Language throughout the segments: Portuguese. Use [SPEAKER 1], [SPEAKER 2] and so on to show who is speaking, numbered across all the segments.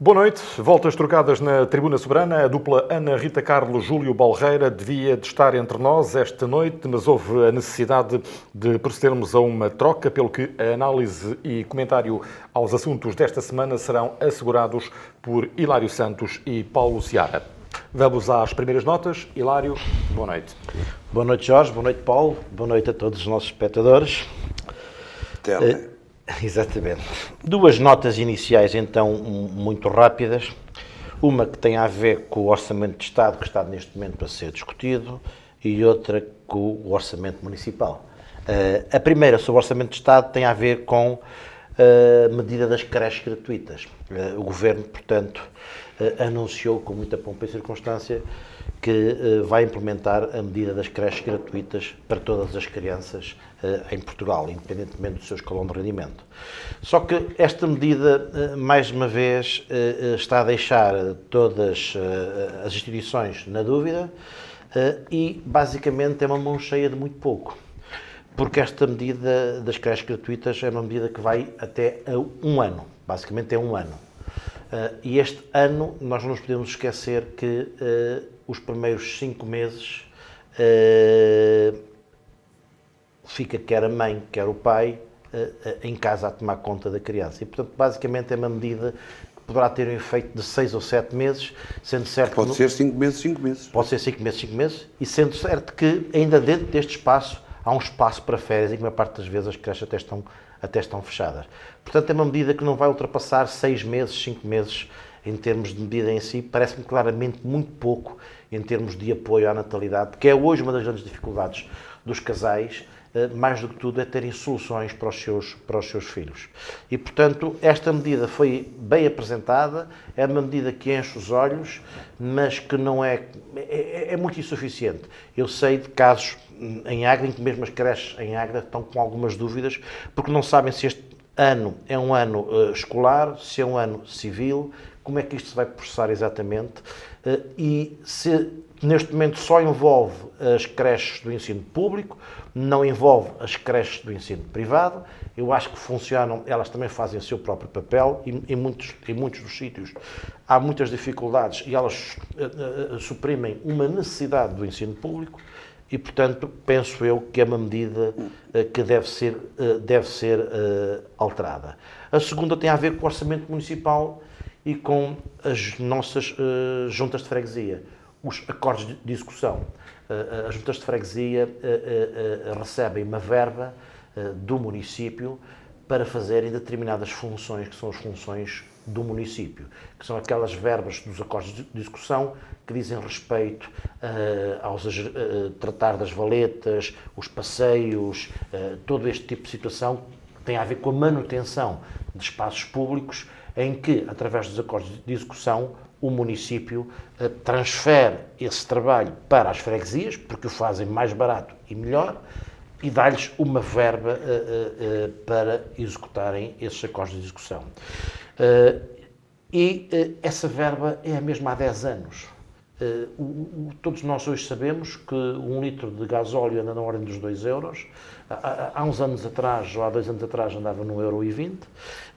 [SPEAKER 1] Boa noite. Voltas trocadas na Tribuna Soberana. A dupla Ana Rita Carlos Júlio Balreira devia de estar entre nós esta noite, mas houve a necessidade de procedermos a uma troca, pelo que a análise e comentário aos assuntos desta semana serão assegurados por Hilário Santos e Paulo Seara. Vamos às primeiras notas. Hilário, boa noite.
[SPEAKER 2] Boa noite, Jorge. Boa noite, Paulo. Boa noite a todos os nossos espectadores. Exatamente. Duas notas iniciais, então, muito rápidas. Uma que tem a ver com o Orçamento de Estado, que está neste momento a ser discutido, e outra com o Orçamento Municipal. A primeira, sobre o Orçamento de Estado, tem a ver com a medida das creches gratuitas. O Governo, portanto, anunciou com muita pompa e circunstância que vai implementar a medida das creches gratuitas para todas as crianças em Portugal, independentemente do seu escalão de rendimento. Só que esta medida, mais uma vez, está a deixar todas as instituições na dúvida e, basicamente, é uma mão cheia de muito pouco. Porque esta medida das creches gratuitas é uma medida que vai até a um ano, basicamente é um ano. E este ano nós não nos podemos esquecer que os primeiros 5 meses fica quer a mãe, quer o pai em casa a tomar conta da criança. E, portanto, basicamente é uma medida que poderá ter um efeito de 6 ou 7 meses, sendo certo
[SPEAKER 3] pode ser 5 meses, 5 meses.
[SPEAKER 2] Pode ser 5 meses, 5 meses, e sendo certo que ainda dentro deste espaço há um espaço para férias e que, na parte das vezes, as creches até estão fechadas. Portanto, é uma medida que não vai ultrapassar 6 meses, 5 meses, em termos de medida em si. Parece-me claramente muito pouco em termos de apoio à natalidade, porque é hoje uma das grandes dificuldades dos casais, mais do que tudo, é terem soluções para os seus filhos. E, portanto, esta medida foi bem apresentada, é uma medida que enche os olhos, mas que não é muito insuficiente. Eu sei de casos em Águeda, em que mesmo as creches em Águeda estão com algumas dúvidas, porque não sabem se este ano é um ano escolar, se é um ano civil, como é que isto se vai processar exatamente, e se neste momento só envolve as creches do ensino público, não envolve as creches do ensino privado. Eu acho que funcionam, elas também fazem o seu próprio papel, e em muitos dos sítios há muitas dificuldades e elas suprimem uma necessidade do ensino público. E, portanto, penso eu que é uma medida que deve ser alterada. A segunda tem a ver com o Orçamento Municipal e com as nossas juntas de freguesia, os acordos de execução. As juntas de freguesia recebem uma verba do município para fazerem determinadas funções, que são as funções do município, que são aquelas verbas dos acordos de execução que dizem respeito a tratar das valetas, os passeios, todo este tipo de situação que tem a ver com a manutenção de espaços públicos, em que, através dos acordos de execução, o município transfere esse trabalho para as freguesias, porque o fazem mais barato e melhor, e dá-lhes uma verba para executarem esses acordos de execução. Essa verba é a mesma há 10 anos. Todos nós hoje sabemos que 1 litro de gasóleo anda na ordem dos 2 euros. Há uns anos atrás, ou há 2 anos atrás, andava no 1,20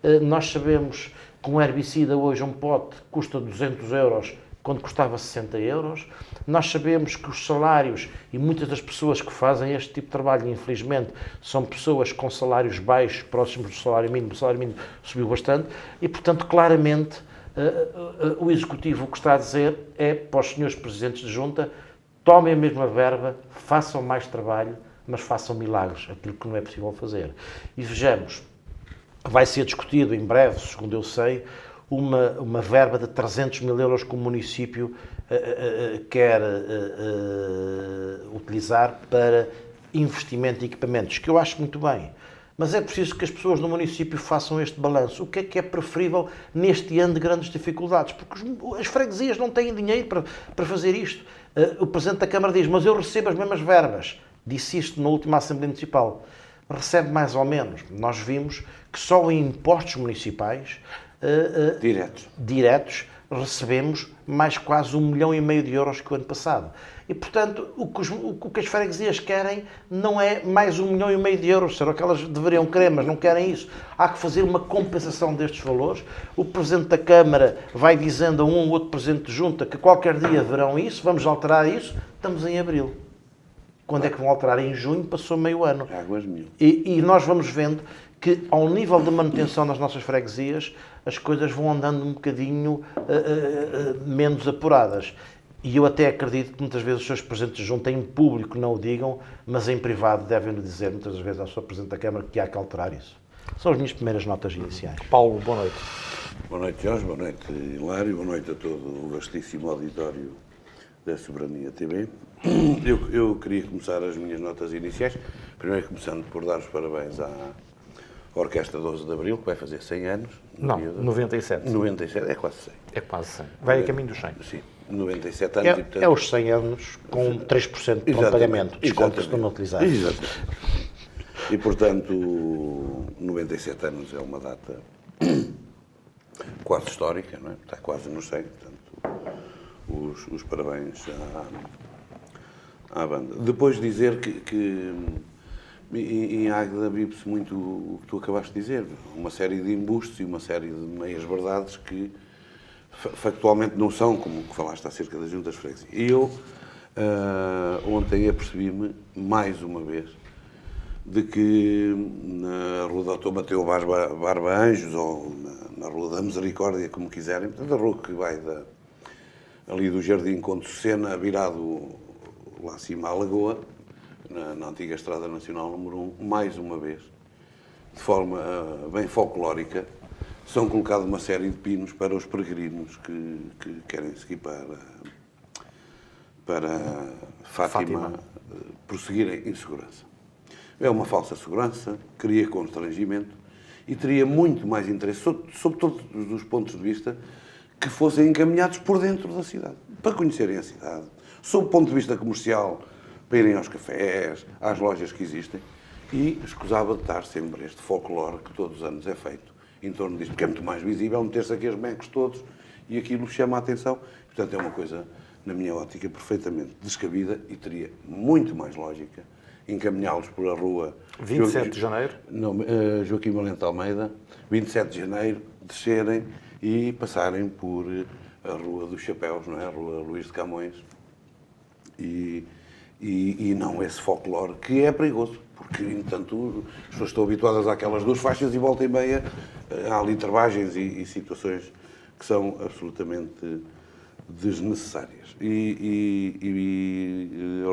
[SPEAKER 2] €. Nós sabemos que um herbicida hoje, um pote, custa 200 euros, quando custava 60 euros. Nós sabemos que os salários, e muitas das pessoas que fazem este tipo de trabalho, infelizmente, são pessoas com salários baixos, próximos do salário mínimo. O salário mínimo subiu bastante e, portanto, claramente, o Executivo o que está a dizer é para os senhores Presidentes de Junta: tomem a mesma verba, façam mais trabalho, mas façam milagres, aquilo que não é possível fazer. E vejamos, vai ser discutido em breve, segundo eu sei, uma verba de 300 mil euros que o município quer utilizar para investimento em equipamentos, que eu acho muito bem. Mas é preciso que as pessoas no município façam este balanço. O que é preferível neste ano de grandes dificuldades? Porque as freguesias não têm dinheiro para fazer isto. O Presidente da Câmara diz: mas eu recebo as mesmas verbas. Disse isto na última Assembleia Municipal. Recebe mais ou menos. Nós vimos que só em impostos municipais diretos recebemos mais quase 1,5 milhão de euros que o ano passado. E, portanto, o que as freguesias querem não é mais 1,5 milhão de euros, será o que elas deveriam querer, mas não querem isso. Há que fazer uma compensação destes valores. O Presidente da Câmara vai dizendo a um ou outro Presidente de Junta que qualquer dia verão isso, vamos alterar isso, estamos em abril. Quando é que vão alterar? Em junho, passou meio ano.
[SPEAKER 3] Águas mil.
[SPEAKER 2] E nós vamos vendo que, ao nível de manutenção das nossas freguesias, as coisas vão andando um bocadinho menos apuradas. E eu até acredito que muitas vezes os seus presidentes de junta, em público, não o digam, mas em privado devem-lhe dizer, muitas vezes, ao seu Presidente da Câmara que há que alterar isso. São as minhas primeiras notas iniciais.
[SPEAKER 1] Paulo, boa noite.
[SPEAKER 3] Boa noite, Jorge. Boa noite, Hilário. Boa noite a todo o vastíssimo auditório da Soberania TV. Eu queria começar as minhas notas iniciais, primeiro começando por dar os parabéns à Orquestra 12 de Abril, que vai fazer 100 anos.
[SPEAKER 1] Não, 97.
[SPEAKER 3] 97, é quase 100.
[SPEAKER 1] É quase 100. Vai a caminho dos 100.
[SPEAKER 3] Sim, 97 anos e, portanto...
[SPEAKER 2] É os 100 anos com 3% de pagamento. Descontos se não utilizar.
[SPEAKER 3] Exatamente. E, portanto, 97 anos é uma data quase histórica, não é? Está quase nos 100, portanto, os parabéns à banda. Depois dizer que em Águeda vive-se muito o que tu acabaste de dizer, uma série de embustes e uma série de meias-verdades que factualmente não são, como que falaste acerca das juntas de freguesia. E eu ontem apercebi-me, mais uma vez, de que na Rua do Dr. Mateu Barba Anjos, ou na Rua da Misericórdia, como quiserem, portanto, a rua que vai ali do Jardim Conde Sena, virado lá acima à Lagoa, na antiga Estrada Nacional número 1, mais uma vez, de forma bem folclórica, são colocados uma série de pinos para os peregrinos que querem seguir para Fátima prosseguirem em segurança. É uma falsa segurança, cria constrangimento e teria muito mais interesse, sob todos os pontos de vista, que fossem encaminhados por dentro da cidade, para conhecerem a cidade, sob o ponto de vista comercial, para irem aos cafés, às lojas que existem, e escusava de estar sempre este folclore que todos os anos é feito em torno disto, porque é muito mais visível meter-se aqui os becos todos e aquilo chama a atenção. Portanto, é uma coisa, na minha ótica, perfeitamente descabida e teria muito mais lógica encaminhá-los por a rua...
[SPEAKER 1] 27 de janeiro?
[SPEAKER 3] Não, Joaquim Valente Almeida, 27 de janeiro, descerem e passarem por a Rua dos Chapéus, não é? A Rua Luís de Camões. E não esse folclore, que é perigoso, porque, entanto, as pessoas estão habituadas àquelas duas faixas e volta e meia há ali travagens e situações que são absolutamente desnecessárias.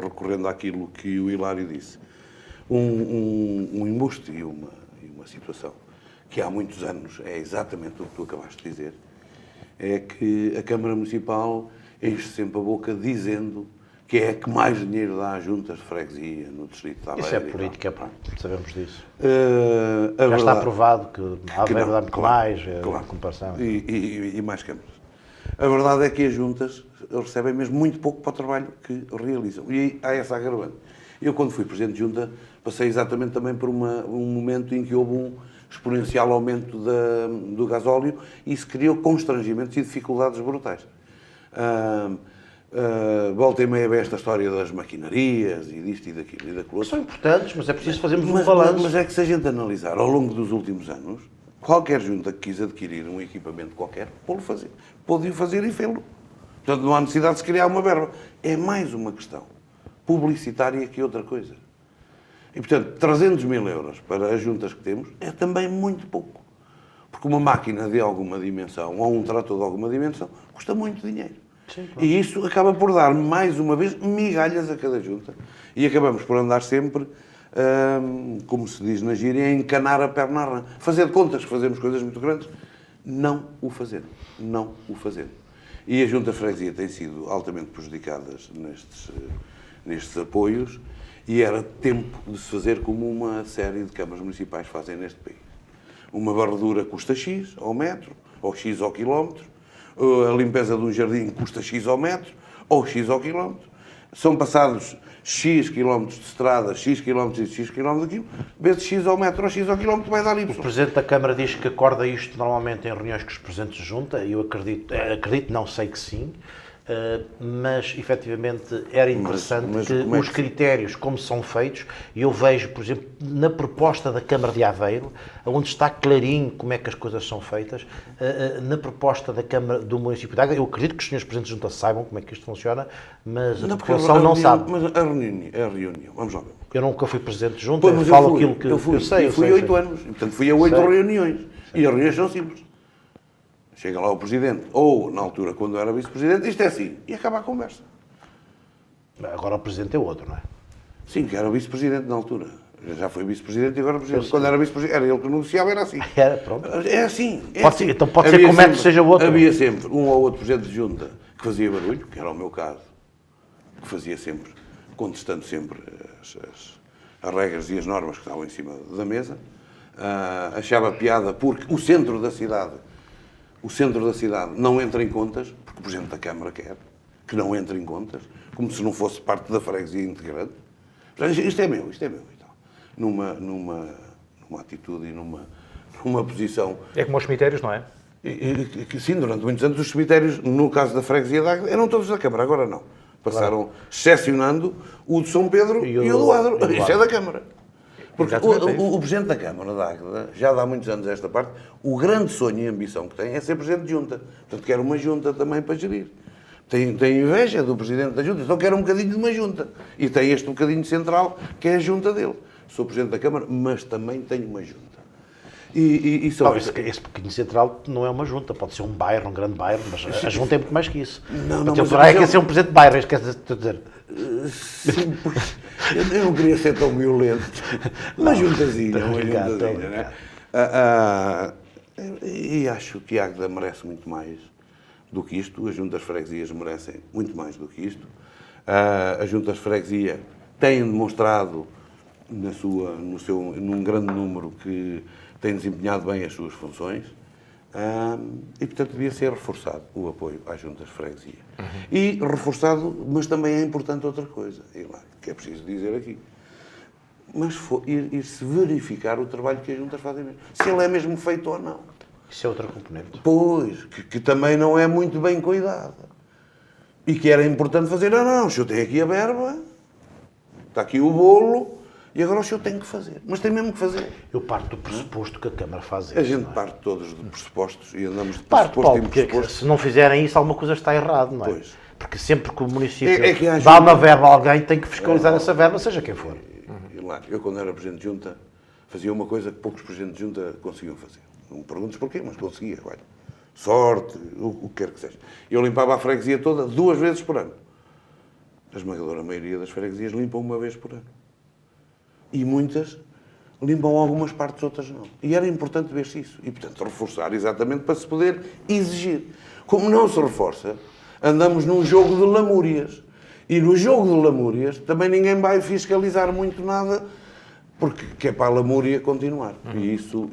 [SPEAKER 3] Recorrendo àquilo que o Hilário disse, um embuste e uma situação que há muitos anos é exatamente o que tu acabaste de dizer, é que a Câmara Municipal enche sempre a boca dizendo que é que mais dinheiro dá às juntas de freguesia no Distrito de Aveiro.
[SPEAKER 2] Isso é política, sabemos disso.
[SPEAKER 3] Já
[SPEAKER 2] verdade, está provado que a Aveiro dá muito mais,
[SPEAKER 3] claro,
[SPEAKER 2] comparação.
[SPEAKER 3] E mais câmaras. A verdade é que as juntas recebem mesmo muito pouco para o trabalho que realizam. E há essa agravante. Eu, quando fui Presidente de Junta, passei exatamente também por um momento em que houve um exponencial aumento do gasóleo e isso criou constrangimentos e dificuldades brutais. Volta e meia vem esta história das maquinarias e disto e daquilo e daquilo.
[SPEAKER 2] São importantes, mas é preciso fazermos um balanço.
[SPEAKER 3] Mas é que se a gente analisar ao longo dos últimos anos, qualquer junta que quis adquirir um equipamento qualquer, pôde fazer e fê-lo. Portanto, não há necessidade de se criar uma verba. É mais uma questão publicitária que outra coisa. E, portanto, 300 mil euros para as juntas que temos é também muito pouco. Porque uma máquina de alguma dimensão ou um trator de alguma dimensão custa muito dinheiro. Sim, claro. E isso acaba por dar, mais uma vez, migalhas a cada junta. E acabamos por andar sempre, como se diz na gíria, a encanar a perna à rã. Fazer de contas que fazemos coisas muito grandes. Não o fazer. Não o fazer. E a Junta de Freguesia tem sido altamente prejudicadas nestes apoios e era tempo de se fazer como uma série de câmaras municipais fazem neste país. Uma varredura custa X ao metro, ou X ao quilómetro, a limpeza de um jardim custa X ao metro, ou X ao quilómetro, são passados X quilómetros de estrada, X quilómetros e X quilómetros daquilo, vezes X ao metro ou X ao quilómetro vai dar
[SPEAKER 2] O
[SPEAKER 3] Y.
[SPEAKER 2] Presidente da Câmara diz que acorda isto normalmente em reuniões com os Presidentes de Junta, e eu acredito, não sei que sim, mas efetivamente era interessante
[SPEAKER 3] mas
[SPEAKER 2] que
[SPEAKER 3] como é
[SPEAKER 2] os
[SPEAKER 3] que-
[SPEAKER 2] critérios, como são feitos, e eu vejo, por exemplo, na proposta da Câmara de Aveiro, onde está clarinho como é que as coisas são feitas, na proposta da Câmara do município de Águeda, eu acredito que os senhores Presidentes de Junta saibam como é que isto funciona, mas a
[SPEAKER 3] porque
[SPEAKER 2] população não sabe.
[SPEAKER 3] Mas a reunião, vamos lá ver.
[SPEAKER 2] Eu nunca fui Presidente de Junta,
[SPEAKER 3] Pois,
[SPEAKER 2] eu
[SPEAKER 3] mas
[SPEAKER 2] falo
[SPEAKER 3] fui,
[SPEAKER 2] aquilo que
[SPEAKER 3] eu fui,
[SPEAKER 2] sei.
[SPEAKER 3] e fui 8 anos, e, portanto fui a 8
[SPEAKER 2] Sei.
[SPEAKER 3] reuniões, e as reuniões são simples. Chega lá o Presidente, ou na altura quando era Vice-Presidente, isto é assim, e acaba a conversa.
[SPEAKER 2] Agora o Presidente é outro, não é?
[SPEAKER 3] Sim, que era o Vice-Presidente na altura. Já foi Vice-Presidente e agora Presidente. Quando era Vice-Presidente, era ele que negociava, era assim.
[SPEAKER 2] Era, pronto.
[SPEAKER 3] É assim. É
[SPEAKER 2] Pode
[SPEAKER 3] assim.
[SPEAKER 2] ser- então pode ser
[SPEAKER 3] Havia
[SPEAKER 2] que o método
[SPEAKER 3] sempre-
[SPEAKER 2] seja outro.
[SPEAKER 3] Havia sempre um ou outro Presidente de Junta que fazia barulho, que era o meu caso, que fazia sempre, contestando sempre as regras e as normas que estavam em cima da mesa. Achava piada porque o centro da cidade não entra em contas, porque o Presidente da Câmara quer que não entre em contas, como se não fosse parte da freguesia integrante. Portanto, isto é meu. E tal. Numa atitude e numa posição.
[SPEAKER 1] É como aos cemitérios, não é?
[SPEAKER 3] Sim, durante muitos anos os cemitérios, no caso da freguesia de Águeda, eram todos da Câmara, agora não. Passaram excepcionando o de São Pedro e o do Adro. Isso é da Câmara. Porque
[SPEAKER 1] Exatamente, é isso.
[SPEAKER 3] o Presidente da Câmara de Águeda, já há muitos anos esta parte, o grande sonho e ambição que tem é ser Presidente de Junta. Portanto, quer uma Junta também para gerir. Tem inveja do Presidente da Junta, então quer um bocadinho de uma Junta. E tem este bocadinho central, que é a Junta dele. Sou Presidente da Câmara, mas também tenho uma Junta. E são
[SPEAKER 2] Não, esse pequeno central não é uma junta, pode ser um bairro, um grande bairro, mas a junta é muito mais que isso.
[SPEAKER 3] Não,
[SPEAKER 2] Portanto,
[SPEAKER 3] mas-
[SPEAKER 2] ele é que
[SPEAKER 3] mas
[SPEAKER 2] ser um presidente de bairro, estou a dizer.
[SPEAKER 3] Sim, pois, eu não queria ser tão violento. Uma juntazinha,
[SPEAKER 2] estou a
[SPEAKER 3] uma
[SPEAKER 2] brincar, estou a
[SPEAKER 3] juntazinha,
[SPEAKER 2] brincar.
[SPEAKER 3] né? E acho que o Águeda merece muito mais do que isto. As juntas de freguesias merecem muito mais do que isto. As juntas de freguesia têm demonstrado num grande número que têm desempenhado bem as suas funções. E, portanto, devia ser reforçado o apoio às juntas de freguesia. E reforçado, mas também é importante outra coisa, Hilário, que é preciso dizer aqui. Mas ir-se verificar o trabalho que as juntas fazem mesmo. Se ele é mesmo feito ou não.
[SPEAKER 2] Isso é outra componente.
[SPEAKER 3] Pois, que também não é muito bem cuidada. E que era importante fazer, não, o senhor tem aqui a verba, está aqui o bolo, e agora o senhor tem que fazer. Mas tem mesmo que fazer.
[SPEAKER 2] Eu parto do pressuposto que a Câmara faz isso.
[SPEAKER 3] A gente
[SPEAKER 2] não é?
[SPEAKER 3] parte todos de pressupostos e andamos de
[SPEAKER 2] Parte,
[SPEAKER 3] pressuposto
[SPEAKER 2] Paulo,
[SPEAKER 3] em
[SPEAKER 2] porque
[SPEAKER 3] pressuposto.
[SPEAKER 2] se não fizerem isso, alguma coisa está errado, não é?
[SPEAKER 3] Pois.
[SPEAKER 2] Porque sempre que o município
[SPEAKER 3] É que há
[SPEAKER 2] dá
[SPEAKER 3] junta-
[SPEAKER 2] uma verba a alguém, tem que fiscalizar essa verba, seja quem for.
[SPEAKER 3] Hilário, eu quando era Presidente de Junta, fazia uma coisa que poucos Presidentes de Junta conseguiam fazer. Não me perguntes porquê, mas conseguia. Olha, sorte, o que quer que seja. Eu limpava a freguesia toda 2 vezes por ano. A esmagadora maioria das freguesias limpam uma vez por ano. E muitas limpam algumas partes, outras não. E era importante ver-se isso. E, portanto, reforçar exatamente para se poder exigir. Como não se reforça, andamos num jogo de lamúrias. E no jogo de lamúrias também ninguém vai fiscalizar muito nada, porque que é para a lamúria continuar. E isso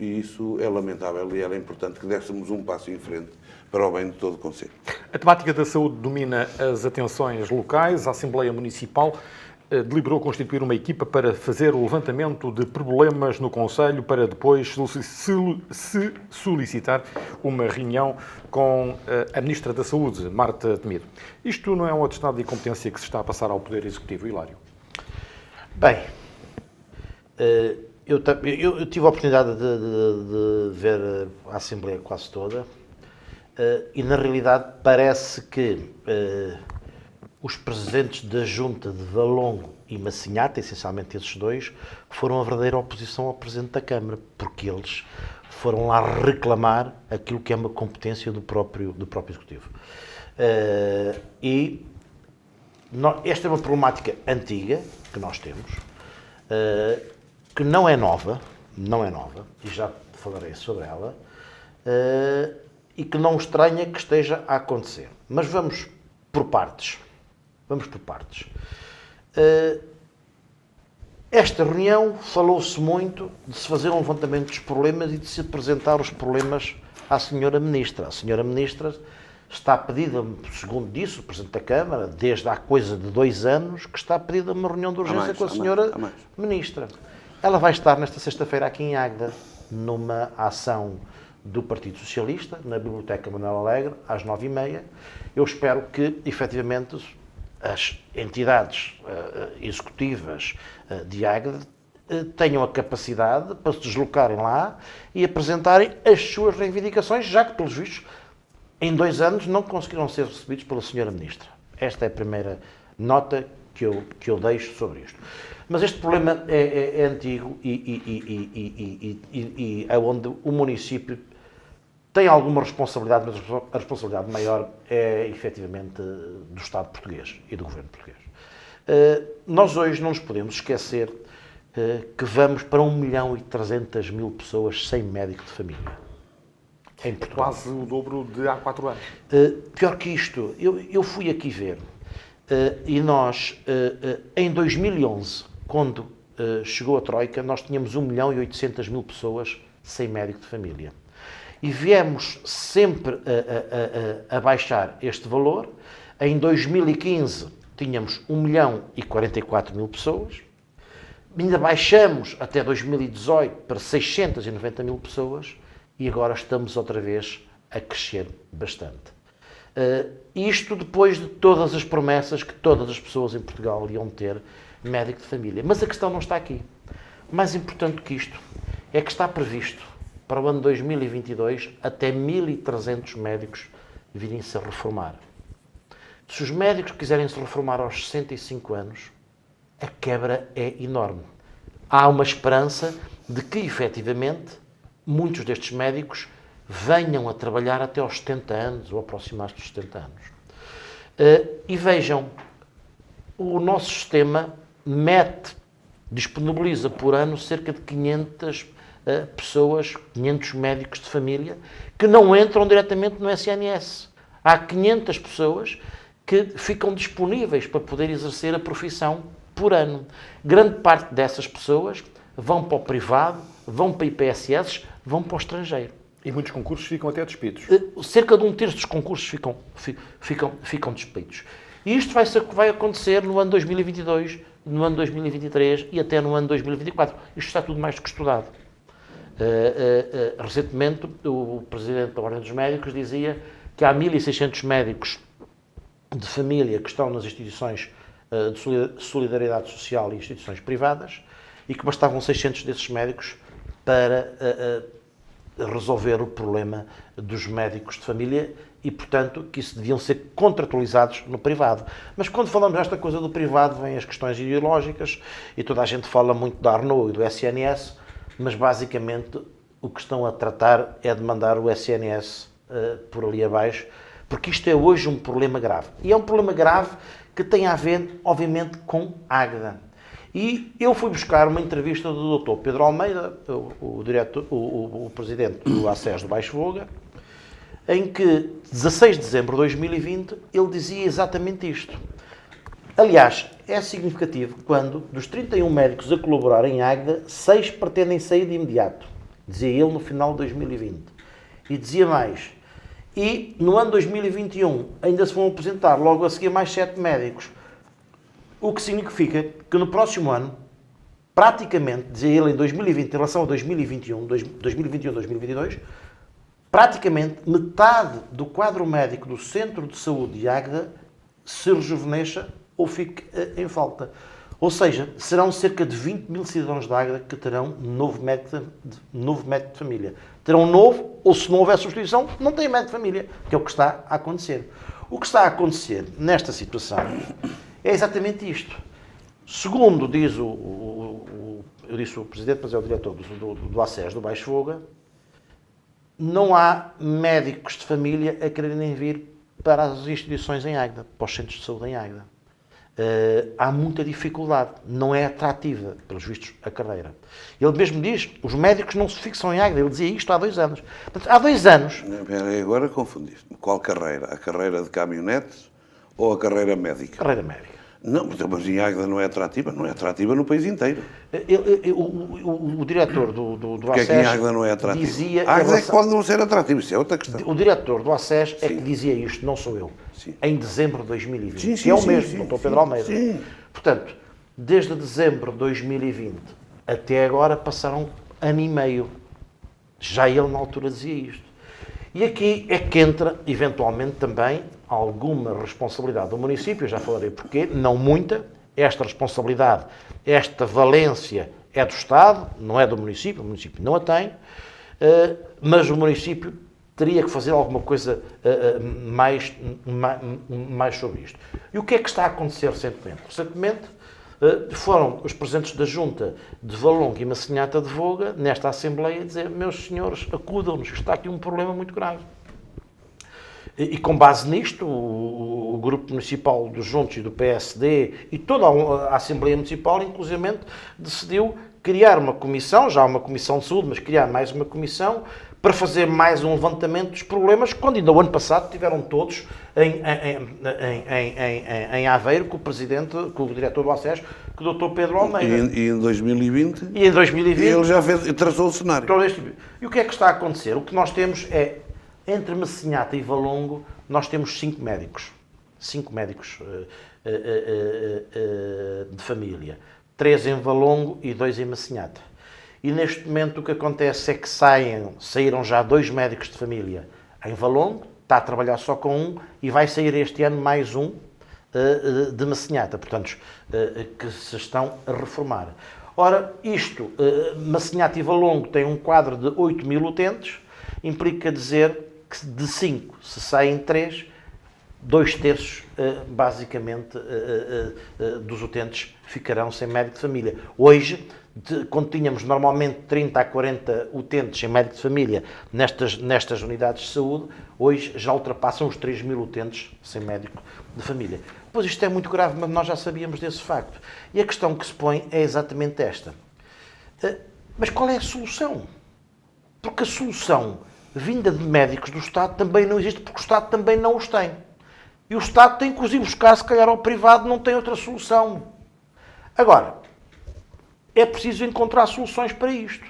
[SPEAKER 3] é lamentável e era importante que dessemos um passo em frente para o bem de todo o Conselho.
[SPEAKER 1] A temática da saúde domina as atenções locais. A Assembleia Municipal deliberou constituir uma equipa para fazer o levantamento de problemas no Conselho para depois se solicitar uma reunião com a Ministra da Saúde, Marta Temido. Isto não é um atestado de incompetência que se está a passar ao Poder Executivo, Hilário?
[SPEAKER 2] Bem, eu tive a oportunidade de ver a Assembleia quase toda e, na realidade, parece que os presidentes da Junta de Valongo e Massinhata, essencialmente esses dois, foram a verdadeira oposição ao Presidente da Câmara, porque eles foram lá reclamar aquilo que é uma competência do próprio Executivo. Esta é uma problemática antiga que nós temos, que não é nova, e já falarei sobre ela, e que não estranha que esteja a acontecer. Mas vamos por partes. Esta reunião falou-se muito de se fazer um levantamento dos problemas e de se apresentar os problemas à Senhora Ministra. A Senhora Ministra está pedida, segundo disse o Presidente da Câmara, desde há coisa de 2 anos, que está pedida uma reunião de urgência com a senhora Ministra. Ela vai estar nesta sexta-feira aqui em Águeda, numa ação do Partido Socialista, na Biblioteca Manuel Alegre, às 9h30. Eu espero que, efetivamente, as entidades executivas de Águeda tenham a capacidade para se deslocarem lá e apresentarem as suas reivindicações, já que, pelos vistos, em 2 anos não conseguiram ser recebidos pela senhora Ministra. Esta é a primeira nota que eu deixo sobre isto. Mas este problema é antigo e é onde o município tem alguma responsabilidade, mas a responsabilidade maior é, efetivamente, do Estado português e do Governo português. Nós hoje não nos podemos esquecer que vamos para 1.300.000 pessoas sem médico de família. Em Portugal.
[SPEAKER 1] Quase o dobro de há 4 anos.
[SPEAKER 2] Pior que isto, eu fui aqui ver e nós, em 2011, quando chegou a Troika, nós tínhamos 1.800.000 pessoas sem médico de família. E viemos sempre a baixar este valor. Em 2015 tínhamos 1.044.000 pessoas. Ainda baixamos até 2018 para 690.000 pessoas. E agora estamos outra vez a crescer bastante. Isto depois de todas as promessas que todas as pessoas em Portugal iam ter médico de família. Mas a questão não está aqui. Mais importante que isto é que está previsto para o ano 2022 até 1.300 médicos virem-se a reformar. Se os médicos quiserem se reformar aos 65 anos, a quebra é enorme. Há uma esperança de que, efetivamente, muitos destes médicos venham a trabalhar até aos 70 anos ou aproximar-se dos 70 anos. E vejam, o nosso sistema disponibiliza por ano cerca de 500 pessoas, 500 médicos de família, que não entram diretamente no SNS. Há 500 pessoas que ficam disponíveis para poder exercer a profissão por ano. Grande parte dessas pessoas vão para o privado, vão para IPSS, vão para o estrangeiro.
[SPEAKER 1] E muitos concursos ficam até despidos.
[SPEAKER 2] Cerca de 1/3 dos concursos ficam despidos. E isto vai acontecer no ano 2022, no ano 2023 e até no ano 2024. Isto está tudo mais do que estudado. Recentemente, o Presidente da Ordem dos Médicos dizia que há 1.600 médicos de família que estão nas instituições de solidariedade social e instituições privadas e que bastavam 600 desses médicos para resolver o problema dos médicos de família e, portanto, que isso deviam ser contratualizados no privado. Mas quando falamos desta coisa do privado, vêm as questões ideológicas e toda a gente fala muito da Arnaud e do SNS, mas basicamente o que estão a tratar é de mandar o SNS por ali abaixo, porque isto é hoje um problema grave. E é um problema grave que tem a ver, obviamente, com Águeda. E eu fui buscar uma entrevista do Dr. Pedro Almeida, o presidente do ACES do Baixo Voga, em que, 16 de dezembro de 2020, ele dizia exatamente isto. Aliás, é significativo quando, dos 31 médicos a colaborar em Águeda, 6 pretendem sair de imediato. Dizia ele no final de 2020. E dizia mais. E no ano 2021 ainda se vão apresentar logo a seguir mais 7 médicos. O que significa que no próximo ano, praticamente, dizia ele em 2020, em relação a 2021-2022, praticamente metade do quadro médico do Centro de Saúde de Águeda se rejuvenesça ou fique em falta. Ou seja, serão cerca de 20.000 cidadãos de Águeda que terão novo médico de família. Terão novo, ou se não houver substituição, não têm médico de família, que é o que está a acontecer. O que está a acontecer nesta situação é exatamente isto. Segundo diz eu disse o Presidente, mas é o diretor do ACES do Baixo Voga, não há médicos de família a quererem vir para as instituições em Águeda, para os centros de saúde em Águeda. Há muita dificuldade, não é atrativa, pelos vistos, a carreira. Ele mesmo diz, os médicos não se fixam em Águeda, ele dizia isto há 2 anos. Portanto, há 2 anos...
[SPEAKER 3] Agora confundiste. Qual carreira? A carreira de caminhonetes ou a carreira médica?
[SPEAKER 2] Carreira médica.
[SPEAKER 3] Não, mas em Águeda não é atrativa? Não é atrativa no país inteiro.
[SPEAKER 2] O diretor do
[SPEAKER 3] Porque é que em
[SPEAKER 2] ACES
[SPEAKER 3] Águeda não é atrativa?
[SPEAKER 2] dizia...
[SPEAKER 3] Águeda é que pode não ser atrativo, isso é outra questão.
[SPEAKER 2] O diretor do ACES é que dizia isto, não sou eu,
[SPEAKER 3] Sim.
[SPEAKER 2] em dezembro de 2020,
[SPEAKER 3] Sim, sim,
[SPEAKER 2] que é o
[SPEAKER 3] sim,
[SPEAKER 2] mesmo,
[SPEAKER 3] sim,
[SPEAKER 2] não estou
[SPEAKER 3] sim,
[SPEAKER 2] Pedro Almeida.
[SPEAKER 3] sim.
[SPEAKER 2] Portanto, desde dezembro de 2020 até agora passaram ano e meio. Já ele na altura dizia isto. E aqui é que entra, eventualmente, também alguma responsabilidade do município, eu já falarei porquê, não muita. Esta responsabilidade, esta valência é do Estado, não é do município, o município não a tem, mas o município teria que fazer alguma coisa mais sobre isto. E o que é que está a acontecer recentemente? Recentemente foram os presidentes da Junta de Valongo e Massinhata de Voga, nesta Assembleia, dizer: meus senhores, acudam-nos, está aqui um problema muito grave. E com base nisto, o Grupo Municipal dos Juntos e do PSD e toda a Assembleia Municipal, inclusivamente, decidiu criar uma comissão, já uma comissão de saúde, mas criar mais uma comissão para fazer mais um levantamento dos problemas, quando ainda o ano passado tiveram todos em Aveiro com o presidente, com o diretor do ACES, com o Dr. Pedro Almeida.
[SPEAKER 3] E em 2020?
[SPEAKER 2] E em 2020...
[SPEAKER 3] Ele já traçou o cenário.
[SPEAKER 2] E o que é que está a acontecer? O que nós temos é, entre Massinhata e Valongo, nós temos 5 médicos. 5 médicos de família. 3 em Valongo e 2 em Massinhata. E neste momento o que acontece é que saíram já 2 médicos de família em Valongo, está a trabalhar só com um, e vai sair este ano mais um de Massinhata, portanto, que se estão a reformar. Ora, isto, Massinhata e Valongo têm um quadro de 8.000 utentes, implica dizer que de 5 se saem 3, 2/3, basicamente, dos utentes ficarão sem médico de família. Hoje, quando tínhamos normalmente 30 a 40 utentes sem médico de família nestas unidades de saúde, hoje já ultrapassam os 3.000 utentes sem médico de família. Pois isto é muito grave, mas nós já sabíamos desse facto. E a questão que se põe é exatamente esta. Mas qual é a solução? Porque a solução vinda de médicos do Estado também não existe, porque o Estado também não os tem. E o Estado tem que os ir buscar, se calhar, ao privado, não tem outra solução. Agora, é preciso encontrar soluções para isto.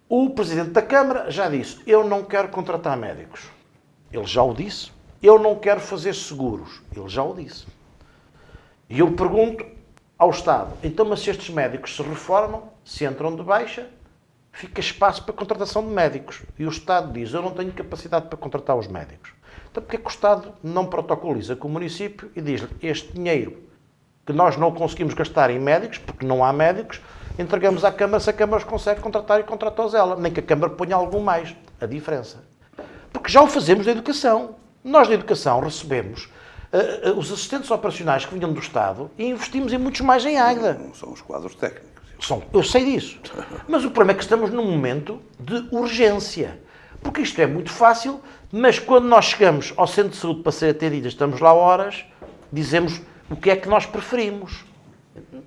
[SPEAKER 2] O Presidente da Câmara já disse: eu não quero contratar médicos. Ele já o disse. Eu não quero fazer seguros. Ele já o disse. E eu pergunto ao Estado: então, mas se estes médicos se reformam, se entram de baixa, fica espaço para contratação de médicos. E o Estado diz: eu não tenho capacidade para contratar os médicos. Então, porque é que o Estado não protocoliza com o município e diz-lhe: este dinheiro que nós não conseguimos gastar em médicos, porque não há médicos, entregamos à Câmara, se a Câmara os consegue contratar, e contrata-os ela. Nem que a Câmara ponha algum mais. A diferença. Porque já o fazemos da educação. Nós, da educação, recebemos os assistentes operacionais que vinham do Estado e investimos em muitos mais em Águeda.
[SPEAKER 3] Não são os quadros técnicos.
[SPEAKER 2] Eu sei disso. Mas o problema é que estamos num momento de urgência. Porque isto é muito fácil, mas quando nós chegamos ao centro de saúde para ser atendidos, estamos lá horas, dizemos o que é que nós preferimos.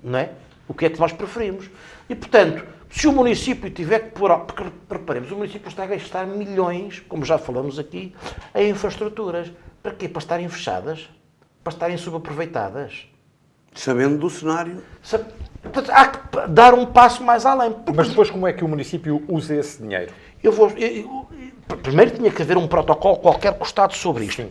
[SPEAKER 2] Não é? O que é que nós preferimos. E, portanto, se o município tiver que pôr... Porque, reparemos, o município está a gastar milhões, como já falamos aqui, em infraestruturas. Para quê? Para estarem fechadas? Para estarem subaproveitadas?
[SPEAKER 3] Sabendo do cenário.
[SPEAKER 2] Há que dar um passo mais além.
[SPEAKER 1] Mas depois como é que o município usa esse dinheiro?
[SPEAKER 2] Primeiro tinha que haver um protocolo qualquer com o Estado sobre isto.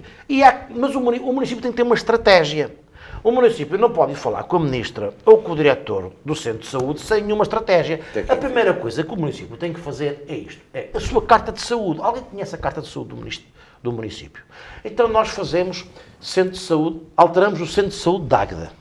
[SPEAKER 2] Mas o município tem que ter uma estratégia. O município não pode ir falar com a ministra ou com o diretor do centro de saúde sem nenhuma estratégia. A primeira coisa que o município tem que fazer é isto. É a sua carta de saúde. Alguém conhece a carta de saúde do município? Então nós fazemos centro de saúde, alteramos o centro de saúde de Águeda.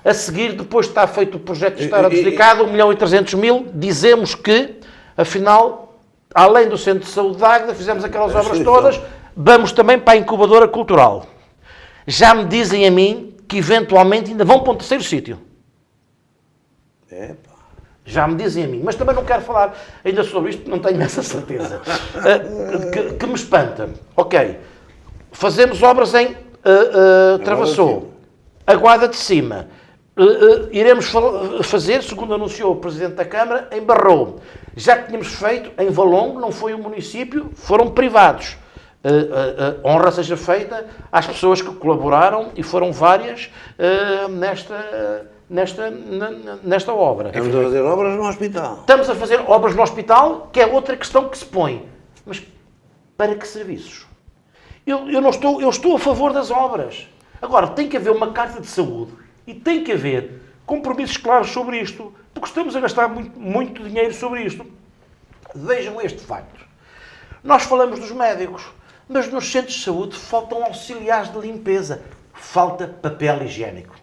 [SPEAKER 2] A seguir, depois de estar feito o projeto de estar adjudicado, 1.300.000, dizemos que, afinal, além do centro de saúde de Águeda, fizemos aquelas obras todas, vamos também para a incubadora cultural. Já me dizem a mim que, eventualmente, ainda vão para um terceiro sítio. Já me dizem a mim. Mas também não quero falar ainda sobre isto, porque não tenho essa certeza. Que me espanta. Ok. Fazemos obras em Travassou, a Guarda de Cima. Iremos fazer, segundo anunciou o Presidente da Câmara, em Barrow. Já que tínhamos feito em Valongo, não foi o município, foram privados. honra seja feita às pessoas que colaboraram, e foram várias, nesta obra.
[SPEAKER 3] Estamos a fazer obras no hospital.
[SPEAKER 2] Estamos a fazer obras no hospital, que é outra questão que se põe. Mas para que serviços? Eu estou a favor das obras. Agora, tem que haver uma carta de saúde e tem que haver compromissos claros sobre isto, porque estamos a gastar muito dinheiro sobre isto. Vejam este facto. Nós falamos dos médicos, mas nos centros de saúde faltam auxiliares de limpeza, falta papel higiênico.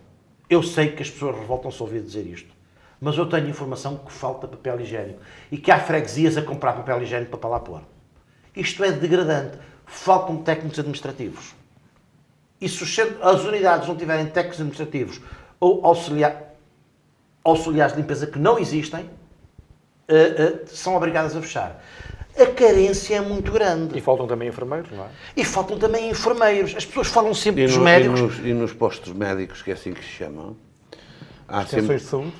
[SPEAKER 2] Eu sei que as pessoas revoltam-se a ouvir dizer isto, mas eu tenho informação que falta papel higiênico e que há freguesias a comprar papel higiênico para lá pôr. Isto é degradante. Faltam técnicos administrativos. E se as unidades não tiverem técnicos administrativos ou auxiliares de limpeza que não existem, são obrigadas a fechar. A carência é muito grande.
[SPEAKER 1] E faltam também enfermeiros, não é?
[SPEAKER 2] E faltam também enfermeiros. As pessoas falam sempre dos médicos.
[SPEAKER 3] E nos postos médicos, que é assim que se chamam, há
[SPEAKER 1] Extensões de saúde?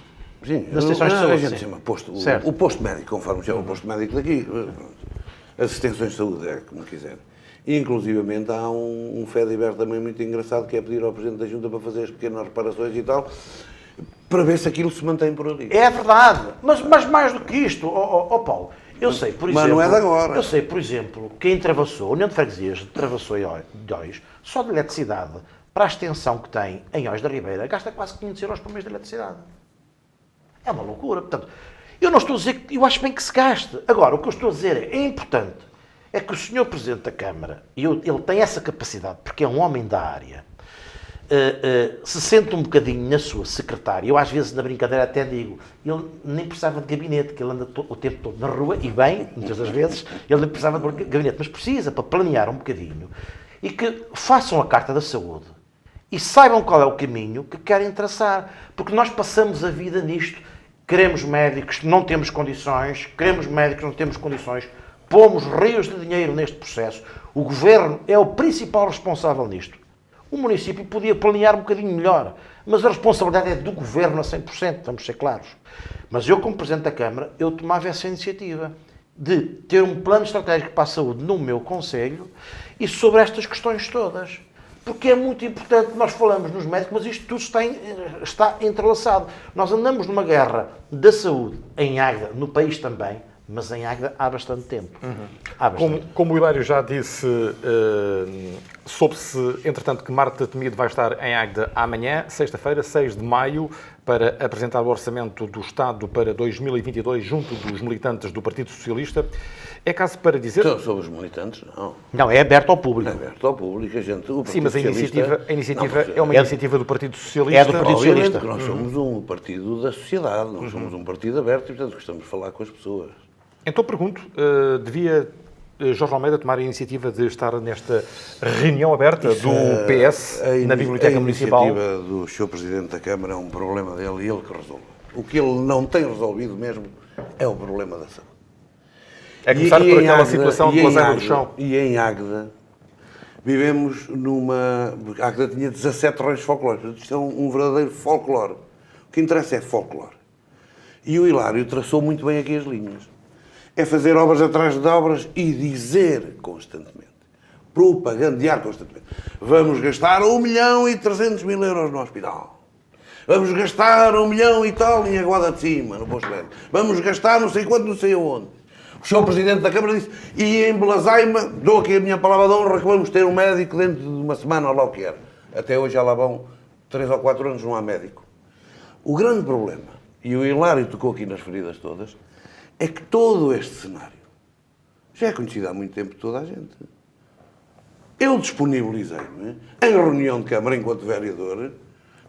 [SPEAKER 3] Sim,
[SPEAKER 2] nas extensões de saúde,
[SPEAKER 3] a gente
[SPEAKER 2] sim.
[SPEAKER 3] chama posto,
[SPEAKER 2] Certo.
[SPEAKER 3] o posto médico, conforme chama o posto médico daqui. As extensões de saúde, é como quiser. E, inclusivamente, há um FEDIBER também muito engraçado, que é pedir ao Presidente da Junta para fazer as pequenas reparações e tal, para ver se aquilo se mantém por ali.
[SPEAKER 2] É verdade. Mas mais do que isto, Paulo, eu sei, por exemplo...
[SPEAKER 3] Mas não é de agora.
[SPEAKER 2] Eu sei, por exemplo, que em Travassou, a União de Freguesias de Travassou e Óis, só de eletricidade, para a extensão que tem em Óis da Ribeira, gasta quase 500 euros por mês de eletricidade. É uma loucura. Portanto, eu não estou a dizer que... Eu acho bem que se gaste. Agora, o que eu estou a dizer é importante, é que o Sr. Presidente da Câmara, e ele tem essa capacidade, porque é um homem da área, se sente um bocadinho na sua secretária. Eu, às vezes, na brincadeira, até digo, ele nem precisava de gabinete, que ele anda o tempo todo na rua, e bem, muitas das vezes, ele nem precisava de gabinete, mas precisa para planear um bocadinho, e que façam a Carta da Saúde, e saibam qual é o caminho que querem traçar, porque nós passamos a vida nisto. Queremos médicos, não temos condições, queremos médicos, não temos condições, pomos rios de dinheiro neste processo. O Governo é o principal responsável nisto. O município podia planear um bocadinho melhor, mas a responsabilidade é do Governo a 100%, vamos ser claros. Mas eu, como Presidente da Câmara, eu tomava essa iniciativa de ter um plano estratégico para a saúde no meu concelho e sobre estas questões todas. Porque é muito importante, nós falamos nos médicos, mas isto tudo está entrelaçado. Nós andamos numa guerra da saúde em Águeda, no país também, mas em Águeda há bastante tempo. Há bastante.
[SPEAKER 1] Como o Hilário já disse, soube-se, entretanto, que Marta Temido vai estar em Águeda amanhã, sexta-feira, 6 de maio, para apresentar o Orçamento do Estado para 2022 junto dos militantes do Partido Socialista. É caso para dizer...
[SPEAKER 3] Sobre os militantes, não.
[SPEAKER 2] Não, é aberto ao público.
[SPEAKER 3] É aberto ao público, a gente...
[SPEAKER 1] Sim, mas a iniciativa
[SPEAKER 3] não,
[SPEAKER 1] é uma iniciativa do Partido Socialista.
[SPEAKER 2] É do Partido
[SPEAKER 3] Obviamente
[SPEAKER 2] Socialista.
[SPEAKER 3] que nós somos um partido da sociedade, nós somos um partido aberto e, portanto, gostamos de falar com as pessoas.
[SPEAKER 1] Então pergunto, devia Jorge Almeida tomar a iniciativa de estar nesta reunião aberta do PS na Biblioteca Municipal?
[SPEAKER 3] A iniciativa do Sr. Presidente da Câmara é um problema dele e ele que resolve. O que ele não tem resolvido mesmo é o problema da saúde.
[SPEAKER 1] É começar por aquela situação de lasanha do chão.
[SPEAKER 3] E em Águeda vivemos numa... Águeda tinha 17 reis folclóricos. Isto é um verdadeiro folclore. O que interessa é folclore. E o Hilário traçou muito bem aqui as linhas. É fazer obras atrás de obras e dizer constantemente, propagandear constantemente, vamos gastar 1.300.000 euros no hospital. Vamos gastar 1 milhão e tal em Aguada de Cima, no posto médico. Vamos gastar não sei quanto, não sei aonde. O Sr. Presidente da Câmara disse, e em Belasaima, dou aqui a minha palavra de honra, que vamos ter um médico dentro de uma semana, ou lá o que era. Até hoje já lá vão 3 ou 4 anos, não há médico. O grande problema, e o Hilário tocou aqui nas feridas todas, é que todo este cenário já é conhecido há muito tempo por toda a gente. Eu disponibilizei-me em reunião de Câmara, enquanto vereador,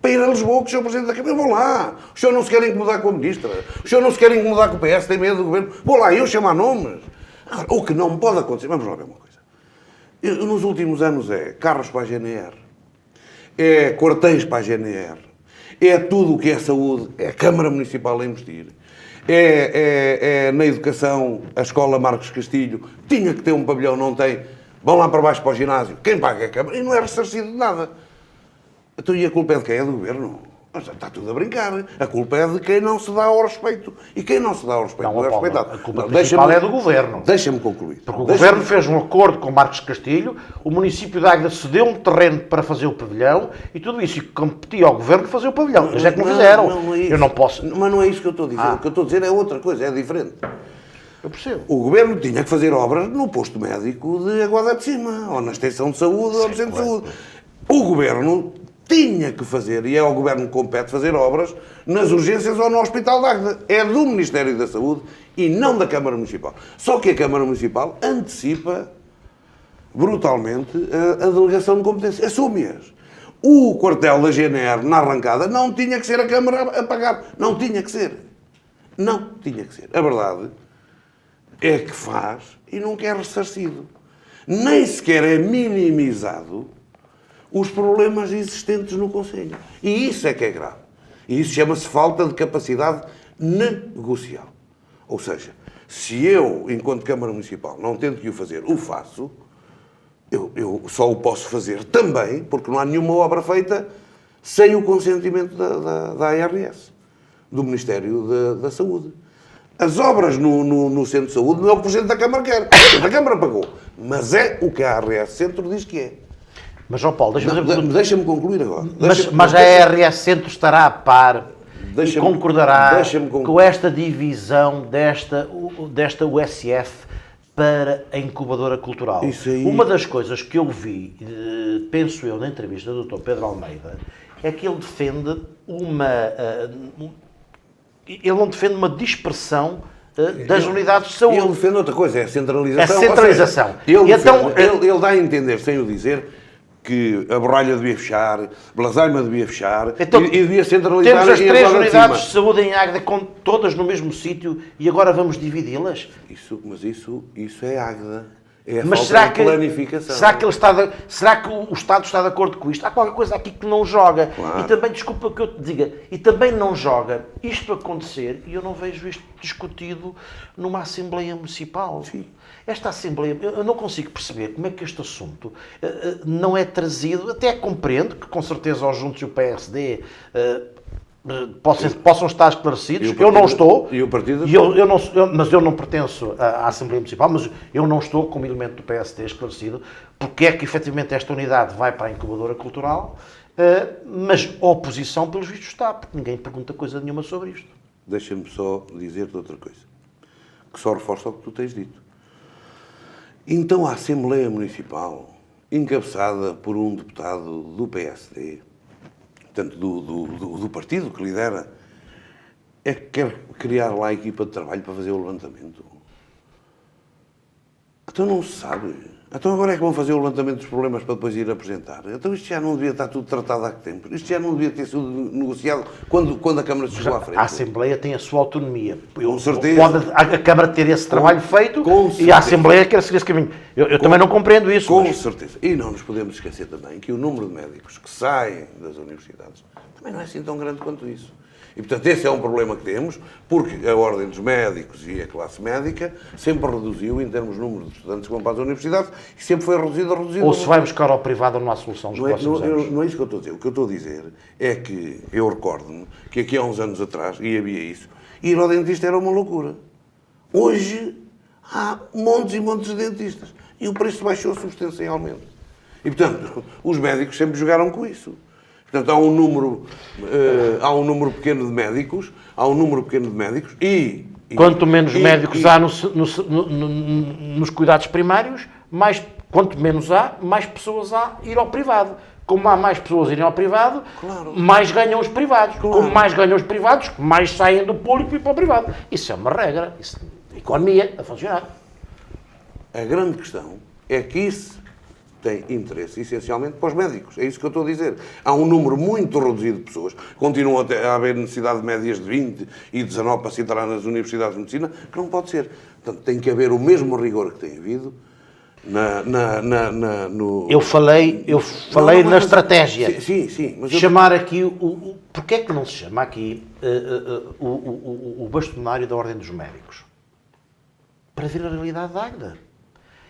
[SPEAKER 3] para ir a Lisboa com o Sr. Presidente da Câmara. Eu vou lá. O senhor não se quer incomodar com a Ministra. O senhor não se quer incomodar com o PS, tem medo do Governo. Vou lá, eu chamar nomes. Agora, o que não pode acontecer... Vamos lá ver uma coisa. Nos últimos anos é carros para a GNR, é quartéis para a GNR, é tudo o que é saúde, é a Câmara Municipal a investir. É na educação, a Escola Marcos Castilho, tinha que ter um pavilhão, não tem, vão lá para baixo para o ginásio, quem paga é a Câmara, e não é ressarcido de nada. Então, e a culpa é de quem? É do Governo. Mas está tudo a brincar. A culpa é de quem não se dá ao respeito. E quem não se dá ao respeito não é
[SPEAKER 2] Paulo,
[SPEAKER 3] respeitado.
[SPEAKER 2] a culpa
[SPEAKER 3] Não,
[SPEAKER 2] principal é do Governo.
[SPEAKER 3] Deixa-me concluir.
[SPEAKER 2] Porque o Governo fez um acordo com Marcos Castilho, o município de Águeda cedeu um terreno para fazer o pavilhão e tudo isso, e competia ao Governo fazer o pavilhão. Eles é que não fizeram.
[SPEAKER 3] Não é isso.
[SPEAKER 2] Eu não posso...
[SPEAKER 3] Mas não é isso que eu estou a dizer. O que eu estou a dizer é outra coisa, é diferente.
[SPEAKER 2] Eu percebo.
[SPEAKER 3] O Governo tinha que fazer obras no posto médico de Aguada de Cima, ou na estação de saúde, ou no centro de saúde. O Governo tinha que fazer, e é ao Governo que compete fazer obras, nas urgências ou no Hospital de Águeda. É do Ministério da Saúde e não da Câmara Municipal. Só que a Câmara Municipal antecipa brutalmente a delegação de competência. Assume-as. O quartel da GNR, na arrancada, não tinha que ser a Câmara a pagar. Não tinha que ser. Não tinha que ser. A verdade é que faz e nunca é ressarcido. Nem sequer é minimizado os problemas existentes no Conselho. E isso é que é grave. E isso chama-se falta de capacidade negocial. Ou seja, se eu, enquanto Câmara Municipal, não tendo que o fazer, o faço, eu só o posso fazer também, porque não há nenhuma obra feita sem o consentimento da ARS, do Ministério da Saúde. As obras no Centro de Saúde não é o que o Presidente da Câmara quer. O Presidente da Câmara pagou. Mas é o que a ARS Centro diz que é.
[SPEAKER 2] Mas, João Paulo,
[SPEAKER 3] Deixa-me concluir agora.
[SPEAKER 2] Mas a ARS Centro estará a par e concordará com esta divisão desta USF para a incubadora cultural.
[SPEAKER 3] Isso aí.
[SPEAKER 2] Uma das coisas que eu vi, penso eu, na entrevista do Dr. Pedro Almeida, é que ele defende ele não defende uma dispersão das unidades de saúde.
[SPEAKER 3] Ele defende outra coisa, é a centralização.
[SPEAKER 2] É centralização.
[SPEAKER 3] Ele dá a entender, sem o dizer, que a Borralha devia fechar, Blasaima devia fechar
[SPEAKER 2] então,
[SPEAKER 3] e devia centralizar.
[SPEAKER 2] Temos as 3 unidades de saúde em Águeda, todas no mesmo sítio, e agora vamos dividi-las?
[SPEAKER 3] Mas isso é Águeda. É a
[SPEAKER 2] mas
[SPEAKER 3] falta de planificação.
[SPEAKER 2] Será que o Estado está de acordo com isto? Há qualquer coisa aqui que não joga. Claro. E também, desculpa que eu te diga, e também não joga isto acontecer, e eu não vejo isto discutido numa Assembleia Municipal.
[SPEAKER 3] Sim.
[SPEAKER 2] Esta Assembleia, eu não consigo perceber como é que este assunto não é trazido, até compreendo que com certeza os Juntos e o PSD possam estar esclarecidos. Eu não estou.
[SPEAKER 3] E o partido?
[SPEAKER 2] Mas eu não pertenço à Assembleia Municipal, mas eu não estou como elemento do PSD esclarecido porque é que efetivamente esta unidade vai para a incubadora cultural, mas a oposição pelos vistos está, porque ninguém pergunta coisa nenhuma sobre isto.
[SPEAKER 3] Deixa-me só dizer-te outra coisa, que só reforça o que tu tens dito. Então a Assembleia Municipal, encabeçada por um deputado do PSD, portanto do partido que lidera, é que quer criar lá a equipa de trabalho para fazer o levantamento. Então não se sabe. Então agora é que vão fazer o levantamento dos problemas para depois ir apresentar. Então isto já não devia estar tudo tratado há que tempo. Isto já não devia ter sido negociado quando a Câmara chegou à frente.
[SPEAKER 2] A Assembleia tem a sua autonomia.
[SPEAKER 3] Com certeza.
[SPEAKER 2] Pode a Câmara ter esse trabalho feito e a Assembleia quer seguir esse caminho. Eu também não compreendo isso.
[SPEAKER 3] Com certeza. E não nos podemos esquecer também que o número de médicos que saem das universidades também não é assim tão grande quanto isso. E, portanto, esse é um problema que temos, porque a Ordem dos Médicos e a classe médica sempre reduziu em termos de número de estudantes que vão para as universidades e sempre foi reduzido.
[SPEAKER 2] Ou se vai buscar ao privado não há solução nos próximos anos.
[SPEAKER 3] Não é isso que eu estou a dizer. O que eu estou a dizer é que eu recordo-me que aqui há uns anos atrás, e havia isso, ir ao dentista era uma loucura. Hoje há montes e montes de dentistas e o preço baixou substancialmente. E, portanto, os médicos sempre jogaram com isso. Portanto, há um número pequeno de médicos, e
[SPEAKER 2] quanto menos médicos há nos cuidados primários, quanto menos há, mais pessoas há ir ao privado. Como há mais pessoas a irem ao privado, claro, mais ganham os privados. Claro. Como mais ganham os privados, mais saem do público e para o privado. Isso é uma regra. Isso é economia a funcionar.
[SPEAKER 3] A grande questão é que isso tem interesse, essencialmente, para os médicos. É isso que eu estou a dizer. Há um número muito reduzido de pessoas. Continuam a haver necessidade de médias de 20 e 19 para se entrar nas universidades de medicina, que não pode ser. Portanto, tem que haver o mesmo rigor que tem havido no...
[SPEAKER 2] Eu falei na estratégia.
[SPEAKER 3] Sim. Mas
[SPEAKER 2] chamar aqui porquê é que não se chama aqui o bastonário da Ordem dos Médicos? Para ver a realidade de Águeda.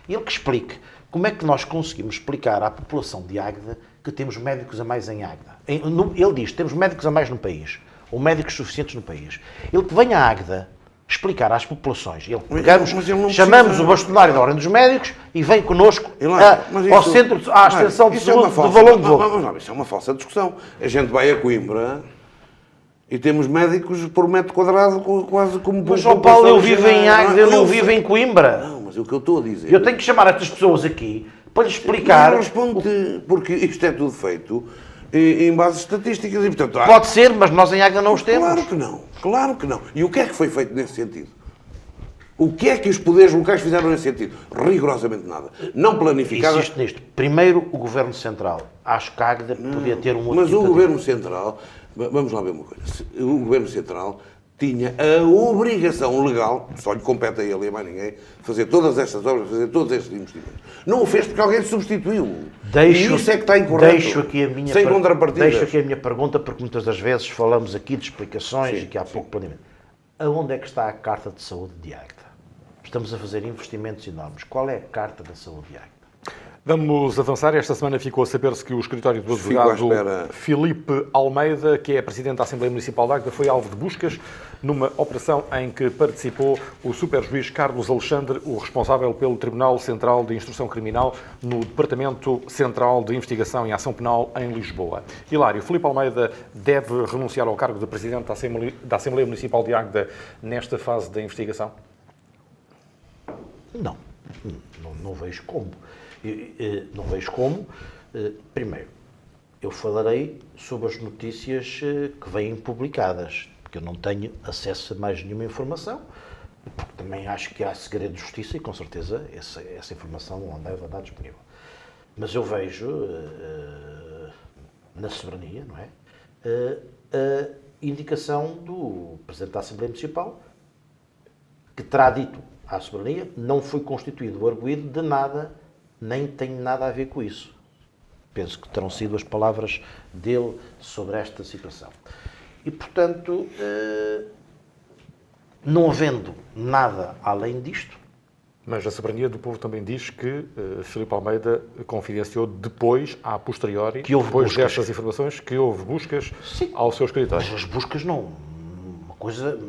[SPEAKER 2] Ele que explique como é que nós conseguimos explicar à população de Águeda que temos médicos a mais em Águeda. Ele diz, temos médicos a mais no país, ou médicos suficientes no país. Ele que venha a Águeda explicar às populações. Chamamos o bastonário da Ordem dos Médicos e vem connosco ao centro, à extensão de saúde do Valão de Douro.
[SPEAKER 3] Isso é uma falsa discussão. A gente vai a Coimbra e temos médicos por metro quadrado quase como...
[SPEAKER 2] Mas, João Paulo, eu vivo em Águeda, eu não vivo em Coimbra.
[SPEAKER 3] Não, mas o que eu estou a dizer...
[SPEAKER 2] Eu tenho que chamar estas pessoas aqui para lhes explicar...
[SPEAKER 3] Não responde, porque isto é tudo feito em bases estatísticas e, portanto...
[SPEAKER 2] Pode ser, mas nós em Águeda não os temos.
[SPEAKER 3] Claro que não, claro que não. E o que é que foi feito nesse sentido? O que é que os poderes locais fizeram nesse sentido? Rigorosamente nada. Não planificado.
[SPEAKER 2] Insisto nisto. Primeiro, o Governo Central. Acho que a Águeda podia ter um outro
[SPEAKER 3] Mas
[SPEAKER 2] tipo
[SPEAKER 3] o
[SPEAKER 2] de
[SPEAKER 3] Governo Central, vamos lá ver uma coisa, o Governo Central tinha a obrigação legal, só lhe compete a ele e a mais ninguém, fazer todas estas obras, fazer todos estes investimentos. Não o fez porque alguém substituiu. E isso é que está incorreto.
[SPEAKER 2] Deixo aqui a minha
[SPEAKER 3] sem contrapartidas.
[SPEAKER 2] Deixo aqui a minha pergunta, porque muitas das vezes falamos aqui de explicações e que há pouco planeamento. Aonde é que está a Carta de Saúde de Águeda? Estamos a fazer investimentos enormes. Qual é a Carta da Saúde de Águeda?
[SPEAKER 1] Vamos avançar. Esta semana ficou a saber-se que o escritório do advogado Filipe Almeida, que é presidente da Assembleia Municipal de Águeda, foi alvo de buscas numa operação em que participou o superjuiz Carlos Alexandre, o responsável pelo Tribunal Central de Instrução Criminal no Departamento Central de Investigação e Ação Penal em Lisboa. Hilário, Filipe Almeida deve renunciar ao cargo de presidente da Assembleia Municipal de Águeda nesta fase da investigação?
[SPEAKER 2] Não vejo como. Não vejo como. Primeiro, eu falarei sobre as notícias que vêm publicadas, porque eu não tenho acesso a mais nenhuma informação, porque também acho que há segredo de justiça e, com certeza, essa informação não deve andar disponível. Mas eu vejo, na soberania, não é? A indicação do Presidente da Assembleia Municipal, que terá dito à soberania, não foi constituído o arguido de nada, nem tem nada a ver com isso. Penso que terão sido as palavras dele sobre esta situação. E, portanto, não havendo nada além disto...
[SPEAKER 1] Mas a soberania do povo também diz que Filipe Almeida confidenciou depois, a posteriori,
[SPEAKER 2] que houve
[SPEAKER 1] depois
[SPEAKER 2] buscas.
[SPEAKER 1] destas informações, que houve buscas ao seu escritório.
[SPEAKER 2] Mas as buscas não...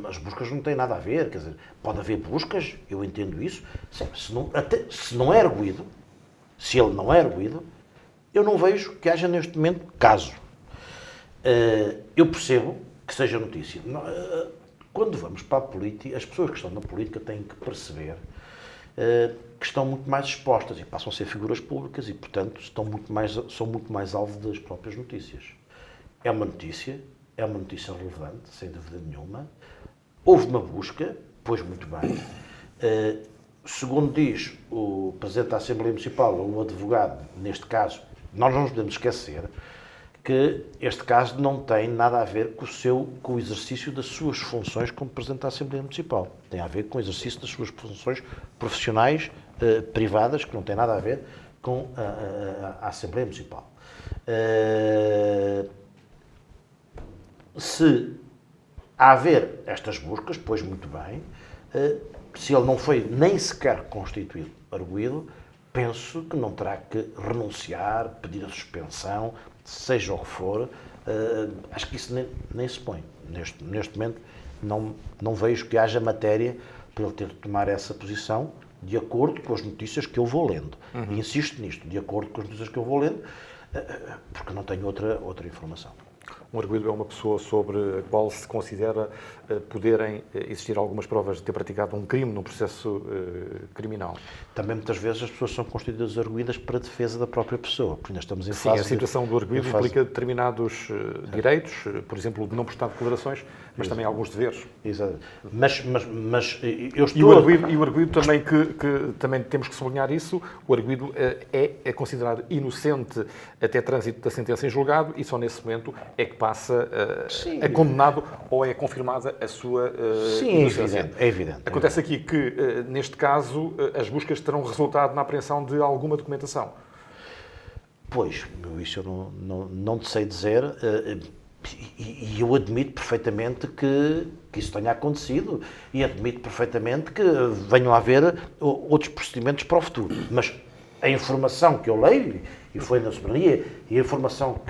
[SPEAKER 2] As buscas não têm nada a ver, quer dizer, pode haver buscas, eu entendo isso, se não é arguido, se ele não é arguido, eu não vejo que haja neste momento caso. Eu percebo que seja notícia. Quando vamos para a política, as pessoas que estão na política têm que perceber que estão muito mais expostas e passam a ser figuras públicas e, portanto, são muito mais alvo das próprias notícias. É uma notícia relevante, sem dúvida nenhuma. Houve uma busca, pois muito bem. Segundo diz o Presidente da Assembleia Municipal, ou o advogado, neste caso, nós não nos podemos esquecer que este caso não tem nada a ver com o exercício das suas funções como Presidente da Assembleia Municipal. Tem a ver com o exercício das suas funções profissionais, privadas, que não tem nada a ver com a Assembleia Municipal. Se haver estas buscas, pois muito bem, se ele não foi nem sequer constituído arguido, penso que não terá que renunciar, pedir a suspensão, seja o que for. Acho que isso nem se põe. Neste momento não vejo que haja matéria para ele ter de tomar essa posição de acordo com as notícias que eu vou lendo. E insisto nisto, de acordo com as notícias que eu vou lendo, porque não tenho outra informação.
[SPEAKER 1] Um arguido é uma pessoa sobre a qual se considera poderem existir algumas provas de ter praticado um crime num processo criminal.
[SPEAKER 2] Também muitas vezes as pessoas são constituídas arguidas para a defesa da própria pessoa, porque ainda estamos em
[SPEAKER 1] Sim,
[SPEAKER 2] fase...
[SPEAKER 1] a situação do arguido implica determinados direitos, por exemplo, de não prestar declarações, mas também alguns deveres.
[SPEAKER 2] Exato. Mas eu estou...
[SPEAKER 1] E o arguido também, que também temos que sublinhar isso, o arguido é considerado inocente até trânsito da sentença em julgado e só nesse momento é que passa a condenado ou é confirmada a sua inocência.
[SPEAKER 2] É evidente.
[SPEAKER 1] Acontece aqui que, neste caso, as buscas terão resultado na apreensão de alguma documentação.
[SPEAKER 2] Pois, isso eu não te sei dizer, e eu admito perfeitamente que isso tenha acontecido e admito perfeitamente que venham a haver outros procedimentos para o futuro. Mas a informação que eu leio, e foi na soberania, e a informação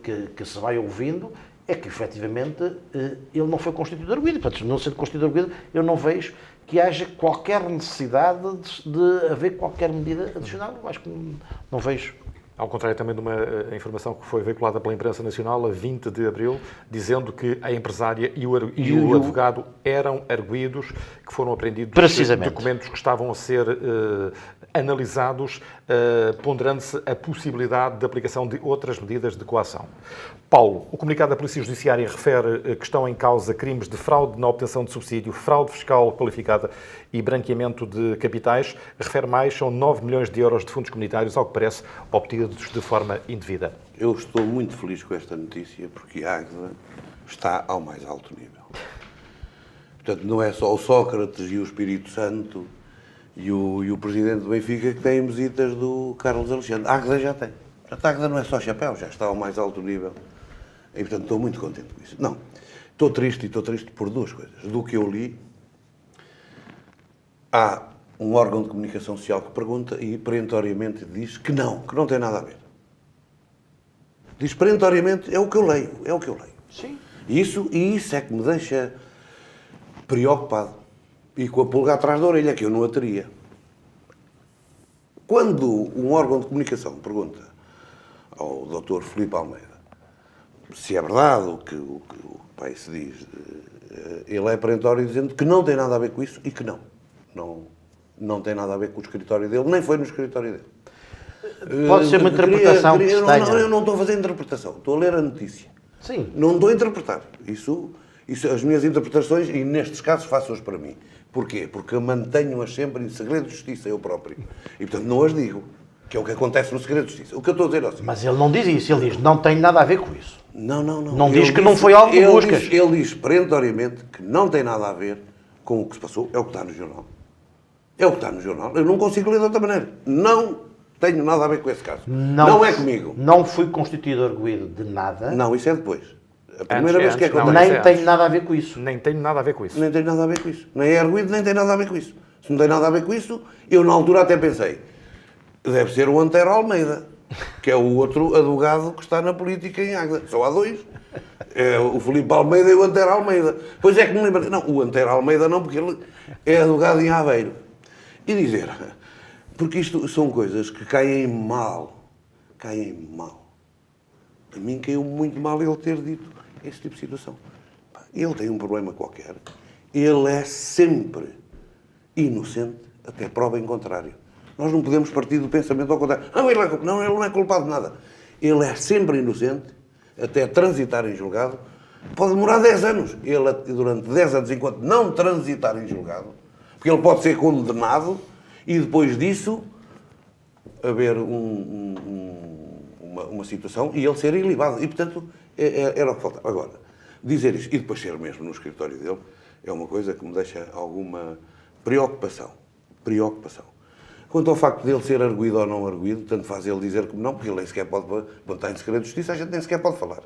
[SPEAKER 2] que se vai ouvindo, é que, efetivamente, ele não foi constituído arguido. Portanto, não sendo constituído arguido, eu não vejo que haja qualquer necessidade de haver qualquer medida adicional. Eu acho que não vejo.
[SPEAKER 1] Ao contrário também de uma informação que foi veiculada pela imprensa nacional a 20 de abril, dizendo que a empresária e o advogado eram arguidos, que foram apreendidos documentos que estavam a ser analisados, ponderando-se a possibilidade de aplicação de outras medidas de coação. Paulo, o comunicado da Polícia Judiciária refere que estão em causa crimes de fraude na obtenção de subsídio, fraude fiscal qualificada e branqueamento de capitais. Refere mais, são 9 milhões de euros de fundos comunitários, ao que parece, obtidos de forma indevida.
[SPEAKER 3] Eu estou muito feliz com esta notícia, porque a Águeda está ao mais alto nível. Portanto, não é só o Sócrates e o Espírito Santo e o Presidente do Benfica que têm visitas do Carlos Alexandre. A Águeda já tem. Portanto, a Águeda não é só chapéu, já está ao mais alto nível. E, portanto, estou muito contente com isso. Não, estou triste por duas coisas. Do que eu li, há um órgão de comunicação social que pergunta e perentoriamente diz que não tem nada a ver. Diz perentoriamente, é o que eu leio.
[SPEAKER 2] Sim.
[SPEAKER 3] E isso é que me deixa preocupado e com a pulga atrás da orelha, que eu não a teria. Quando um órgão de comunicação pergunta ao Dr. Filipe Almeida se é verdade o que o pai se diz, ele é perentório dizendo que não tem nada a ver com isso e que não tem nada a ver com o escritório dele, nem foi no escritório dele.
[SPEAKER 2] Pode ser uma interpretação que se tenha.
[SPEAKER 3] Eu não estou a fazer interpretação, estou a ler a notícia.
[SPEAKER 2] Sim.
[SPEAKER 3] Não estou a interpretar. Isso, as minhas interpretações, e nestes casos faço-as para mim. Porquê? Porque eu mantenho-as sempre em segredo de justiça, eu próprio. E, portanto, não as digo, que é o que acontece no segredo de justiça. O que eu estou a dizer é assim.
[SPEAKER 2] Mas ele não diz isso, ele diz, não tem nada a ver com isso.
[SPEAKER 3] Não.
[SPEAKER 2] Não diz que não foi alvo de buscas.
[SPEAKER 3] Ele diz perentoriamente que não tem nada a ver com o que se passou, é o que está no jornal. É o que está no jornal. Eu não consigo ler de outra maneira. Não tenho nada a ver com esse caso. Não é comigo.
[SPEAKER 2] Não fui constituído arguido de nada.
[SPEAKER 3] Não, isso é depois. A primeira vez que é contado.
[SPEAKER 2] Nem tenho nada a ver com isso.
[SPEAKER 1] Nem tenho nada a ver com isso.
[SPEAKER 3] Nem tem nada a ver com isso. Nem é arguido, nem tem nada a ver com isso. Se não tem nada a ver com isso, eu na altura até pensei, deve ser o Antero Almeida, que é o outro advogado que está na política em Águeda. Só há dois. É o Filipe Almeida e o Antero Almeida. Pois é que me lembrei. Não, o Antero Almeida não, porque ele é advogado em Aveiro. E dizer, porque isto são coisas que caem mal. Caem mal. A mim caiu muito mal ele ter dito esse tipo de situação. Ele tem um problema qualquer. Ele é sempre inocente, até prova em contrário. Nós não podemos partir do pensamento ao contrário. Ele não é culpado de nada. Ele é sempre inocente, até transitar em julgado. Pode demorar 10 anos. Ele, durante 10 anos, enquanto não transitar em julgado, porque ele pode ser condenado e depois disso haver uma situação e ele ser ilibado. E, portanto, era o que faltava. Agora, dizer isso e depois ser mesmo no escritório dele é uma coisa que me deixa alguma preocupação. Quanto ao facto dele ser arguido ou não arguido, tanto faz ele dizer como não, porque ele nem sequer pode, quando está em segredo de justiça, a gente nem sequer pode falar.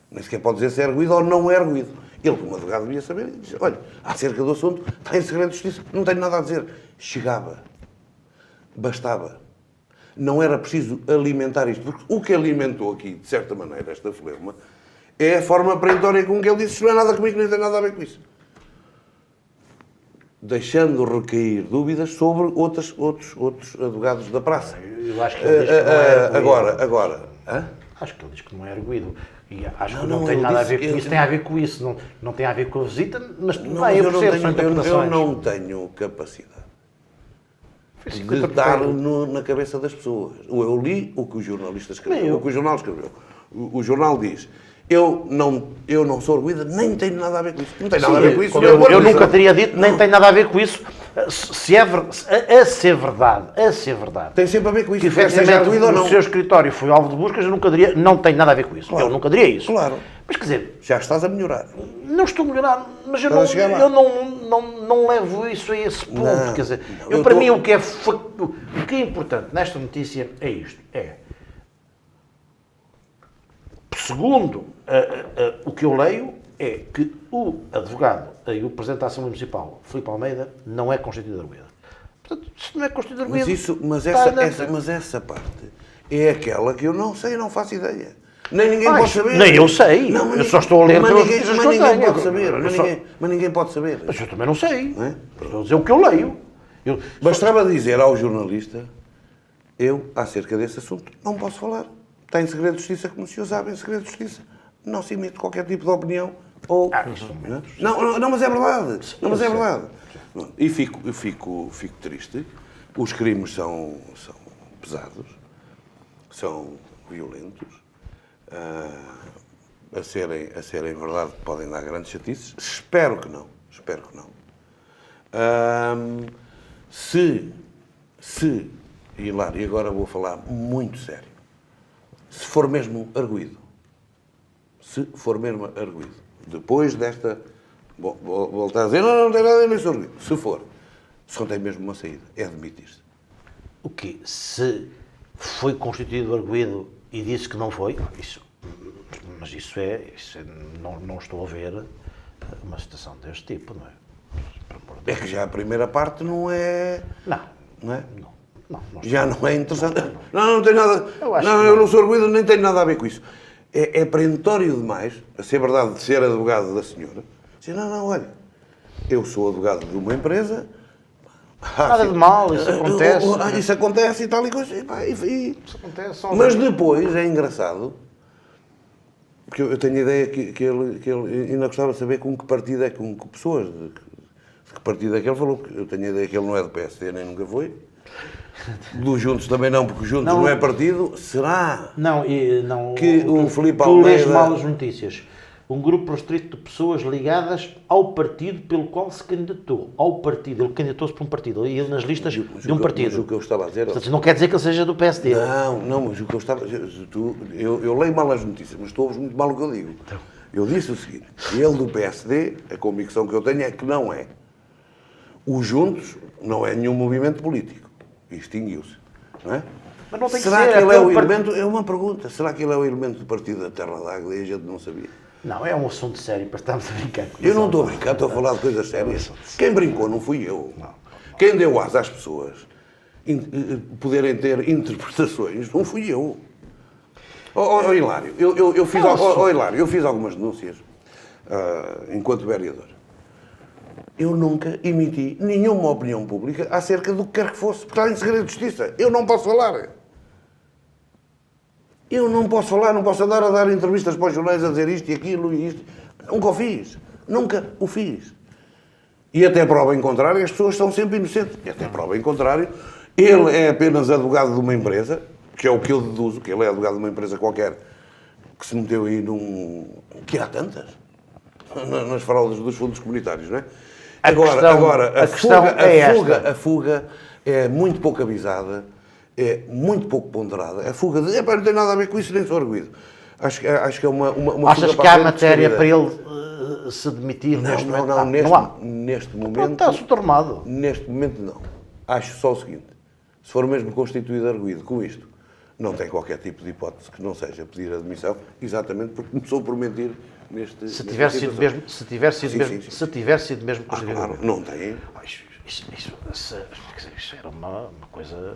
[SPEAKER 3] Nem sequer pode dizer se é arguido ou não é arguido. Ele, como advogado, devia saber e dizer, olha, acerca do assunto, está em segredo de justiça, não tenho nada a dizer. Chegava. Bastava. Não era preciso alimentar isto, porque o que alimentou aqui, de certa maneira, esta fleuma, é a forma perentória com que ele disse, isto não é nada comigo, nem tem nada a ver com isso. Deixando recair dúvidas sobre outros advogados da praça.
[SPEAKER 2] Eu acho que ele diz que não é arguido.
[SPEAKER 3] Agora. Hã?
[SPEAKER 2] Acho que ele diz que não é arguido. E acho que não tem nada a ver com isso. Tem a ver com isso. Não tem a ver com a visita, mas tudo bem, eu percebo, são interpretações.
[SPEAKER 3] Eu não tenho capacidade de estar na cabeça das pessoas. Eu li o que o jornalista escreveu, o que o jornal escreveu. O jornal diz, eu não sou arguida, nem tenho nada a ver com isso. Não tem nada a ver com isso.
[SPEAKER 2] Eu nunca teria dito, nem tem nada a ver com isso. Se é a ser verdade.
[SPEAKER 3] Tem sempre a ver com isso.
[SPEAKER 2] Que efetivamente o seu escritório foi alvo de buscas, eu nunca diria, não tem nada a ver com isso.
[SPEAKER 3] Claro.
[SPEAKER 2] Eu nunca diria isso.
[SPEAKER 3] Claro.
[SPEAKER 2] Mas quer dizer,
[SPEAKER 3] já estás a melhorar.
[SPEAKER 2] não estou a melhorar, mas eu não levo isso a esse ponto.
[SPEAKER 3] Não,
[SPEAKER 2] quer dizer,
[SPEAKER 3] não,
[SPEAKER 2] para mim o que é importante nesta notícia é isto. Segundo o que eu leio, é que o advogado e o Presidente da Assembleia Municipal, Filipe Almeida, não é constituído arguido. Portanto, Isso não é constituído
[SPEAKER 3] Mas,
[SPEAKER 2] arguido.
[SPEAKER 3] mas essa parte é aquela que eu não sei, não faço ideia. Nem ninguém pode saber.
[SPEAKER 2] Nem eu sei.
[SPEAKER 3] Não,
[SPEAKER 2] Eu só estou a ler pelas
[SPEAKER 3] ninguém,
[SPEAKER 2] notícias
[SPEAKER 3] mas
[SPEAKER 2] que eu
[SPEAKER 3] ninguém
[SPEAKER 2] tenho.
[SPEAKER 3] pode saber.
[SPEAKER 2] Eu só-
[SPEAKER 3] Mas ninguém pode saber.
[SPEAKER 2] Mas eu também não sei.
[SPEAKER 3] Não é?
[SPEAKER 2] Estou a dizer o que eu leio.
[SPEAKER 3] Bastava dizer ao jornalista, eu, acerca desse assunto, não posso falar. Está em segredo de justiça, como o senhor sabe, em segredo de justiça. Não se emite qualquer tipo de opinião. Ou, não, mas é verdade. Não, mas é verdade. E fico triste. Os crimes são pesados, são violentos. A serem verdade, podem dar grandes chatices. Espero que não. Se, Hilário, e agora vou falar muito sério, se for mesmo arguido, depois desta, vou voltar a dizer, não tem nada a ver, nem sou arguido, se não tem mesmo uma saída, é demitir-se.
[SPEAKER 2] O quê? Se foi constituído arguido e disse que não foi, mas isso é não estou a ver uma situação deste tipo, não é? Por amor de
[SPEAKER 3] É
[SPEAKER 2] Deus.
[SPEAKER 3] que já a primeira parte não é...
[SPEAKER 2] Não.
[SPEAKER 3] Não é?
[SPEAKER 2] Não
[SPEAKER 3] Já não é interessante. Não tem nada.
[SPEAKER 2] Eu acho
[SPEAKER 3] Não,
[SPEAKER 2] que
[SPEAKER 3] eu
[SPEAKER 2] não.
[SPEAKER 3] não sou arguido, nem tenho nada a ver com isso. É perentório demais, a ser verdade de ser advogado da senhora. Dizer, não, olha, eu sou advogado de uma empresa.
[SPEAKER 2] Nada de mal, isso acontece.
[SPEAKER 3] Isso acontece e tal e coisa.
[SPEAKER 2] Isso acontece só
[SPEAKER 3] Mas depois é engraçado, porque eu tenho a ideia que ele ainda gostava de saber com que partido é, com que pessoas, de que partido é que ele falou, porque eu tenho a ideia que ele não é do PSD, nem nunca foi. Do Juntos também não, porque o Juntos não é partido. Será?
[SPEAKER 2] Não,
[SPEAKER 3] Que o Filipe
[SPEAKER 2] tu lês
[SPEAKER 3] Almeida-
[SPEAKER 2] mal as notícias. Um grupo restrito de pessoas ligadas ao partido pelo qual se candidatou. Ao partido. Ele candidatou-se para um partido. Ele nas listas de um
[SPEAKER 3] Mas o
[SPEAKER 2] partido.
[SPEAKER 3] que eu estava a dizer...
[SPEAKER 2] Portanto, não quer dizer que ele seja do PSD.
[SPEAKER 3] Não, mas o que eu estava... Eu leio mal as notícias, mas estou a ouvir muito mal o que eu digo.
[SPEAKER 2] Então.
[SPEAKER 3] Eu disse o seguinte, ele do PSD, a convicção que eu tenho é que não é. O Juntos não é nenhum movimento político. Extinguiu-se. Não é?
[SPEAKER 2] Mas não tem que
[SPEAKER 3] Será
[SPEAKER 2] ser,
[SPEAKER 3] que ele é o
[SPEAKER 2] aquele
[SPEAKER 3] elemento... É uma pergunta. Será que ele é o elemento do partido da Terra d'Água e a gente não sabia?
[SPEAKER 2] Não, é um assunto sério para estarmos a brincar com
[SPEAKER 3] Eu
[SPEAKER 2] isso.
[SPEAKER 3] não estou a brincar, estou a falar de coisas sérias. Quem brincou não fui eu. Quem deu asa às pessoas poderem ter interpretações não fui eu. Hilário, eu fiz algumas denúncias enquanto vereador. Eu nunca emiti nenhuma opinião pública acerca do que quer que fosse, porque está em segredo de justiça. Eu não posso falar. Não posso andar a dar entrevistas para os jornais a dizer isto e aquilo e isto. Nunca o fiz. Nunca o fiz. E até prova em contrário, as pessoas são sempre inocentes. E até prova em contrário, ele é apenas advogado de uma empresa, que é o que eu deduzo, que ele é advogado de uma empresa qualquer, que se meteu aí que há tantas, nas fraudes dos fundos comunitários, não é? A fuga é muito pouco avisada, é muito pouco ponderada. A fuga de, não tem nada a ver com isso, nem sou arguido. Acho que é uma
[SPEAKER 2] Achas
[SPEAKER 3] fuga
[SPEAKER 2] que há
[SPEAKER 3] para a frente
[SPEAKER 2] matéria para
[SPEAKER 3] descabida.
[SPEAKER 2] ele se demitir neste
[SPEAKER 3] Não,
[SPEAKER 2] momento?
[SPEAKER 3] não,
[SPEAKER 2] há.
[SPEAKER 3] neste
[SPEAKER 2] Pronto,
[SPEAKER 3] momento...
[SPEAKER 2] está-se tornado.
[SPEAKER 3] Neste momento, não. Acho só o seguinte. Se for mesmo constituído arguido com isto, não tem qualquer tipo de hipótese que não seja pedir admissão, exatamente porque começou por mentir neste...
[SPEAKER 2] Se tiver sido mesmo,
[SPEAKER 3] Sim.
[SPEAKER 2] constituído.
[SPEAKER 3] Claro, não tem.
[SPEAKER 2] Isso era uma coisa...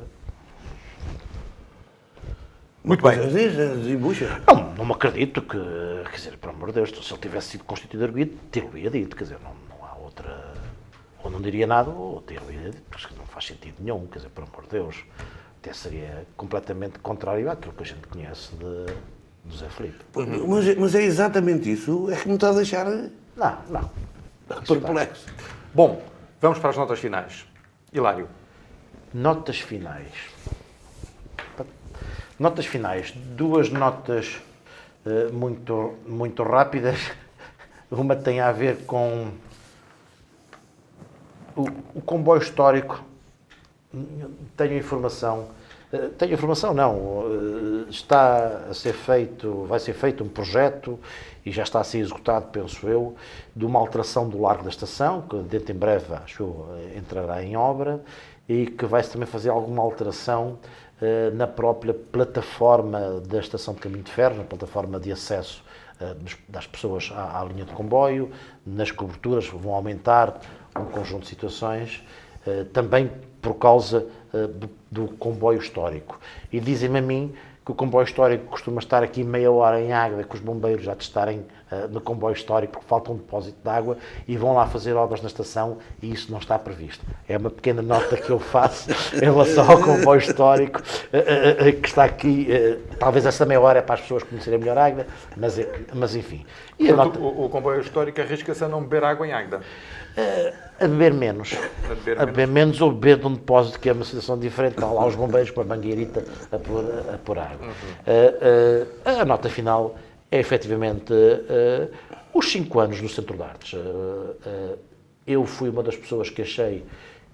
[SPEAKER 1] Muito bem.
[SPEAKER 3] Desembucha.
[SPEAKER 2] Não me acredito que, quer dizer, por amor de Deus, se ele tivesse sido constituído arguido, ter-lo-ia dito, quer dizer, não há outra... Ou não diria nada, ou ter-lo-ia dito, porque não faz sentido nenhum, quer dizer, por amor de Deus. Até seria completamente contrário àquilo que a gente conhece de José Filipe.
[SPEAKER 3] Mas é exatamente isso, é que me está a deixar
[SPEAKER 2] Não.
[SPEAKER 3] perplexo.
[SPEAKER 1] Bom, vamos para as notas finais. Hilário.
[SPEAKER 2] Notas finais. Notas finais. Duas notas muito rápidas. Uma tem a ver com o comboio histórico. Tenho informação não, está a ser feito, vai ser feito um projeto e já está a ser executado, penso eu, de uma alteração do largo da estação, que dentro em breve, acho eu, entrará em obra, e que vai-se também fazer alguma alteração na própria plataforma da estação de caminho de ferro, na plataforma de acesso das pessoas à linha de comboio, nas coberturas vão aumentar um conjunto de situações, também por causa do comboio histórico. E dizem-me a mim que o comboio histórico costuma estar aqui meia hora em Águeda, que os bombeiros já estarem no comboio histórico porque falta um depósito de água e vão lá fazer obras na estação e isso não está previsto. É uma pequena nota que eu faço em relação ao comboio histórico que está aqui. Talvez essa meia hora é para as pessoas conhecerem melhor Águeda, mas enfim. E
[SPEAKER 1] Portanto, o comboio histórico arrisca-se a não beber água em Águeda.
[SPEAKER 2] A beber menos. A beber menos ou beber de um depósito que é uma situação diferente. Estão lá os bombeiros com a mangueirita a pôr água. A nota final é efetivamente os 5 anos no Centro de Artes. Eu fui uma das pessoas que achei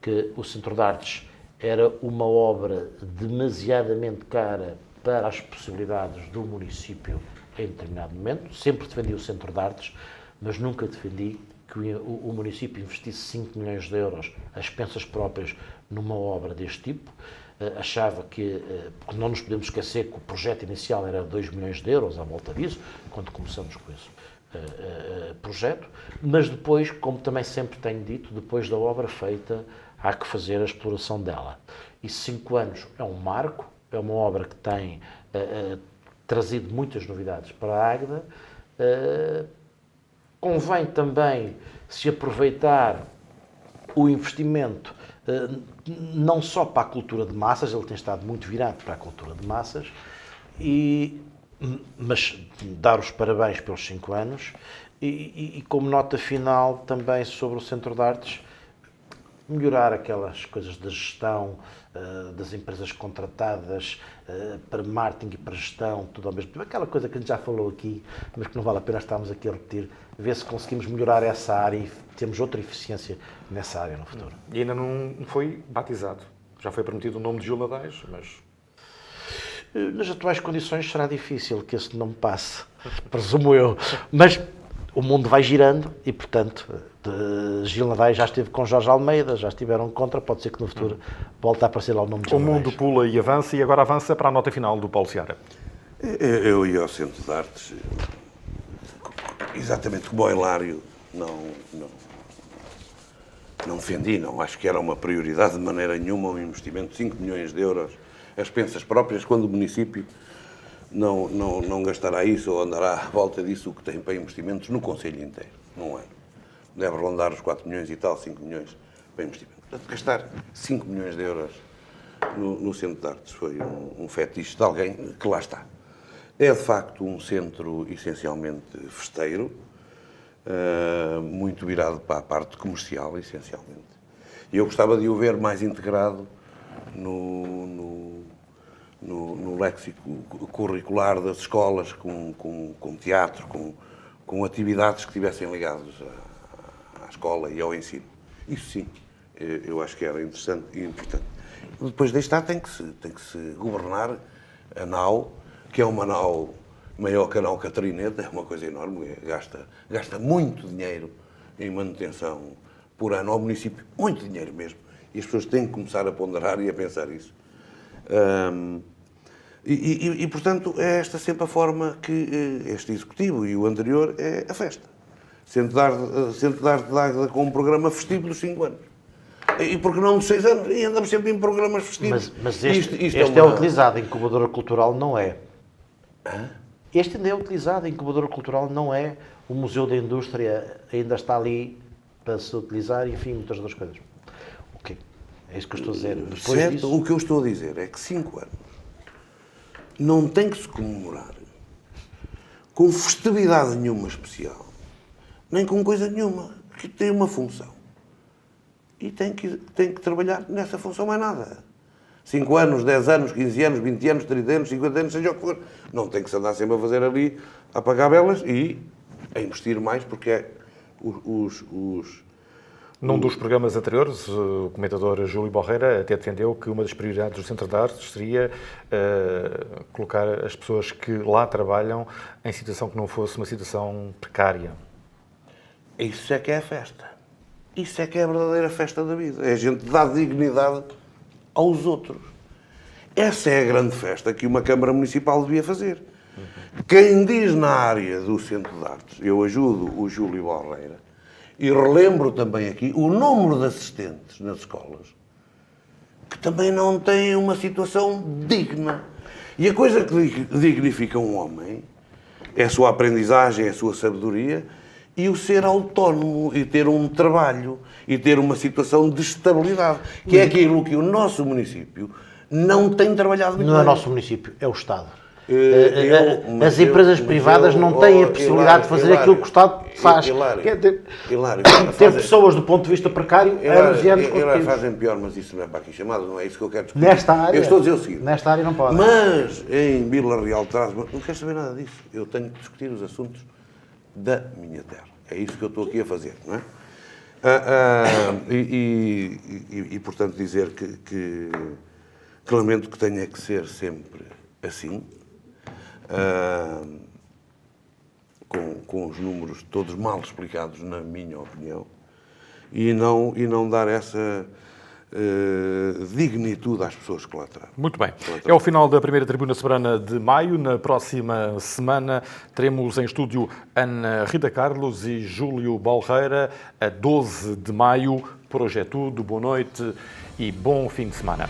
[SPEAKER 2] que o Centro de Artes era uma obra demasiadamente cara para as possibilidades do município em determinado momento. Sempre defendi o Centro de Artes, mas nunca defendi que o município investisse 5 milhões de euros a expensas próprias numa obra deste tipo. Achava que, porque não nos podemos esquecer que o projeto inicial era 2 milhões de euros à volta disso, quando começamos com esse projeto, mas depois, como também sempre tenho dito, depois da obra feita, há que fazer a exploração dela. E 5 anos é um marco, é uma obra que tem trazido muitas novidades para a Águeda. Convém também se aproveitar o investimento não só para a cultura de massas, ele tem estado muito virado para a cultura de massas, mas dar os parabéns pelos 5 anos e como nota final também sobre o Centro de Artes, melhorar aquelas coisas da gestão, das empresas contratadas para marketing e para gestão, tudo ao mesmo tempo. Aquela coisa que a gente já falou aqui, mas que não vale a pena estarmos aqui a repetir, ver se conseguimos melhorar essa área e temos outra eficiência nessa área no futuro.
[SPEAKER 1] E ainda não foi batizado. Já foi prometido o nome de Gil Nadais, mas...
[SPEAKER 2] Nas atuais condições será difícil que esse nome passe, presumo eu. Mas o mundo vai girando e, portanto, Gil Nadais já esteve com Jorge Almeida, já estiveram contra, pode ser que no futuro volte a aparecer lá o nome de Gil Nadais.
[SPEAKER 1] O mundo pula e avança, e agora avança para a nota final do Paulo Seara.
[SPEAKER 3] Eu ia ao Centro de Artes, exatamente como o Hilário, não defendi, não acho que era uma prioridade de maneira nenhuma um investimento de 5 milhões de euros às expensas próprias, quando o município não gastará isso ou andará à volta disso o que tem para investimentos no Conselho inteiro, num ano. Deve rondar os 4 milhões e tal, 5 milhões para investimento. Portanto, gastar 5 milhões de euros no Centro de Artes foi um fetiche de alguém que lá está. É, de facto, um centro essencialmente festeiro, muito virado para a parte comercial, essencialmente. E eu gostava de o ver mais integrado no léxico curricular das escolas, com teatro, com atividades que estivessem ligadas à escola e ao ensino. Isso sim, eu acho que era interessante e importante. Depois daí está, tem que se governar a nau, que é uma nau maior que a nau Catarineta, é uma coisa enorme, gasta muito dinheiro em manutenção por ano ao município, muito dinheiro mesmo, e as pessoas têm que começar a ponderar e a pensar isso. Portanto, é esta sempre a forma que este Executivo e o anterior é a festa. Centro de Arte de Águeda com um programa festivo dos 5 anos. E porque não de 6 anos? E andamos sempre em programas festivos.
[SPEAKER 2] Mas este é utilizado, a incubadora cultural não é. Este ainda é utilizado, a incubadora cultural não é. O Museu da Indústria ainda está ali para se utilizar, enfim, muitas outras coisas. Ok, é isso que eu estou a dizer. Depois
[SPEAKER 3] certo,
[SPEAKER 2] disso...
[SPEAKER 3] o que eu estou a dizer é que 5 anos não tem que se comemorar com festividade nenhuma especial, nem com coisa nenhuma, que tem uma função. E tem que trabalhar nessa função, mais nada. 5 anos, 10 anos, 15 anos, 20 anos, 30 anos, 50 anos, seja o que for. Não tem que se andar sempre a fazer ali, a apagar velas e a investir mais, porque é
[SPEAKER 1] Num dos programas anteriores, o comentador Júlio Borreira até defendeu que uma das prioridades do Centro de Artes seria colocar as pessoas que lá trabalham em situação que não fosse uma situação precária.
[SPEAKER 3] Isso é que é a festa. Isso é que é a verdadeira festa da vida. É a gente dar dignidade aos outros. Essa é a grande festa que uma Câmara Municipal devia fazer. Quem diz na área do Centro de Artes, eu ajudo o Júlio Borreira, e relembro também aqui o número de assistentes nas escolas que também não têm uma situação digna. E a coisa que dignifica um homem é a sua aprendizagem, é a sua sabedoria e o ser autónomo e ter um trabalho e ter uma situação de estabilidade, que é aquilo que o nosso município não tem trabalhado muito
[SPEAKER 2] Não é o
[SPEAKER 3] bem.
[SPEAKER 2] nosso município, é o Estado.
[SPEAKER 3] Mas
[SPEAKER 2] As empresas privadas não têm a possibilidade de fazer aquilo que o Estado faz.
[SPEAKER 3] Hilário,
[SPEAKER 2] Ter pessoas do ponto de vista precário anos e anos consecutivos.
[SPEAKER 3] fazem pior, mas isso não é para aqui chamado, não é isso que eu quero discutir.
[SPEAKER 2] Nesta área,
[SPEAKER 3] Eu estou a dizer o seguinte.
[SPEAKER 2] nesta área não pode.
[SPEAKER 3] Mas em Vila Real de Trás, não quero saber nada disso. Eu tenho que discutir os assuntos da minha terra. É isso que eu estou aqui a fazer, não é? Portanto, dizer que lamento que tenha que ser sempre assim, com os números todos mal explicados, na minha opinião, e não dar essa dignitude às pessoas que lá trabalham.
[SPEAKER 1] Muito bem. É o final da primeira Tribuna Soberana de maio. Na próxima semana teremos em estúdio Ana Rita Carlos e Júlio Balreira, a 12 de maio. Por hoje é tudo. Boa noite e bom fim de semana.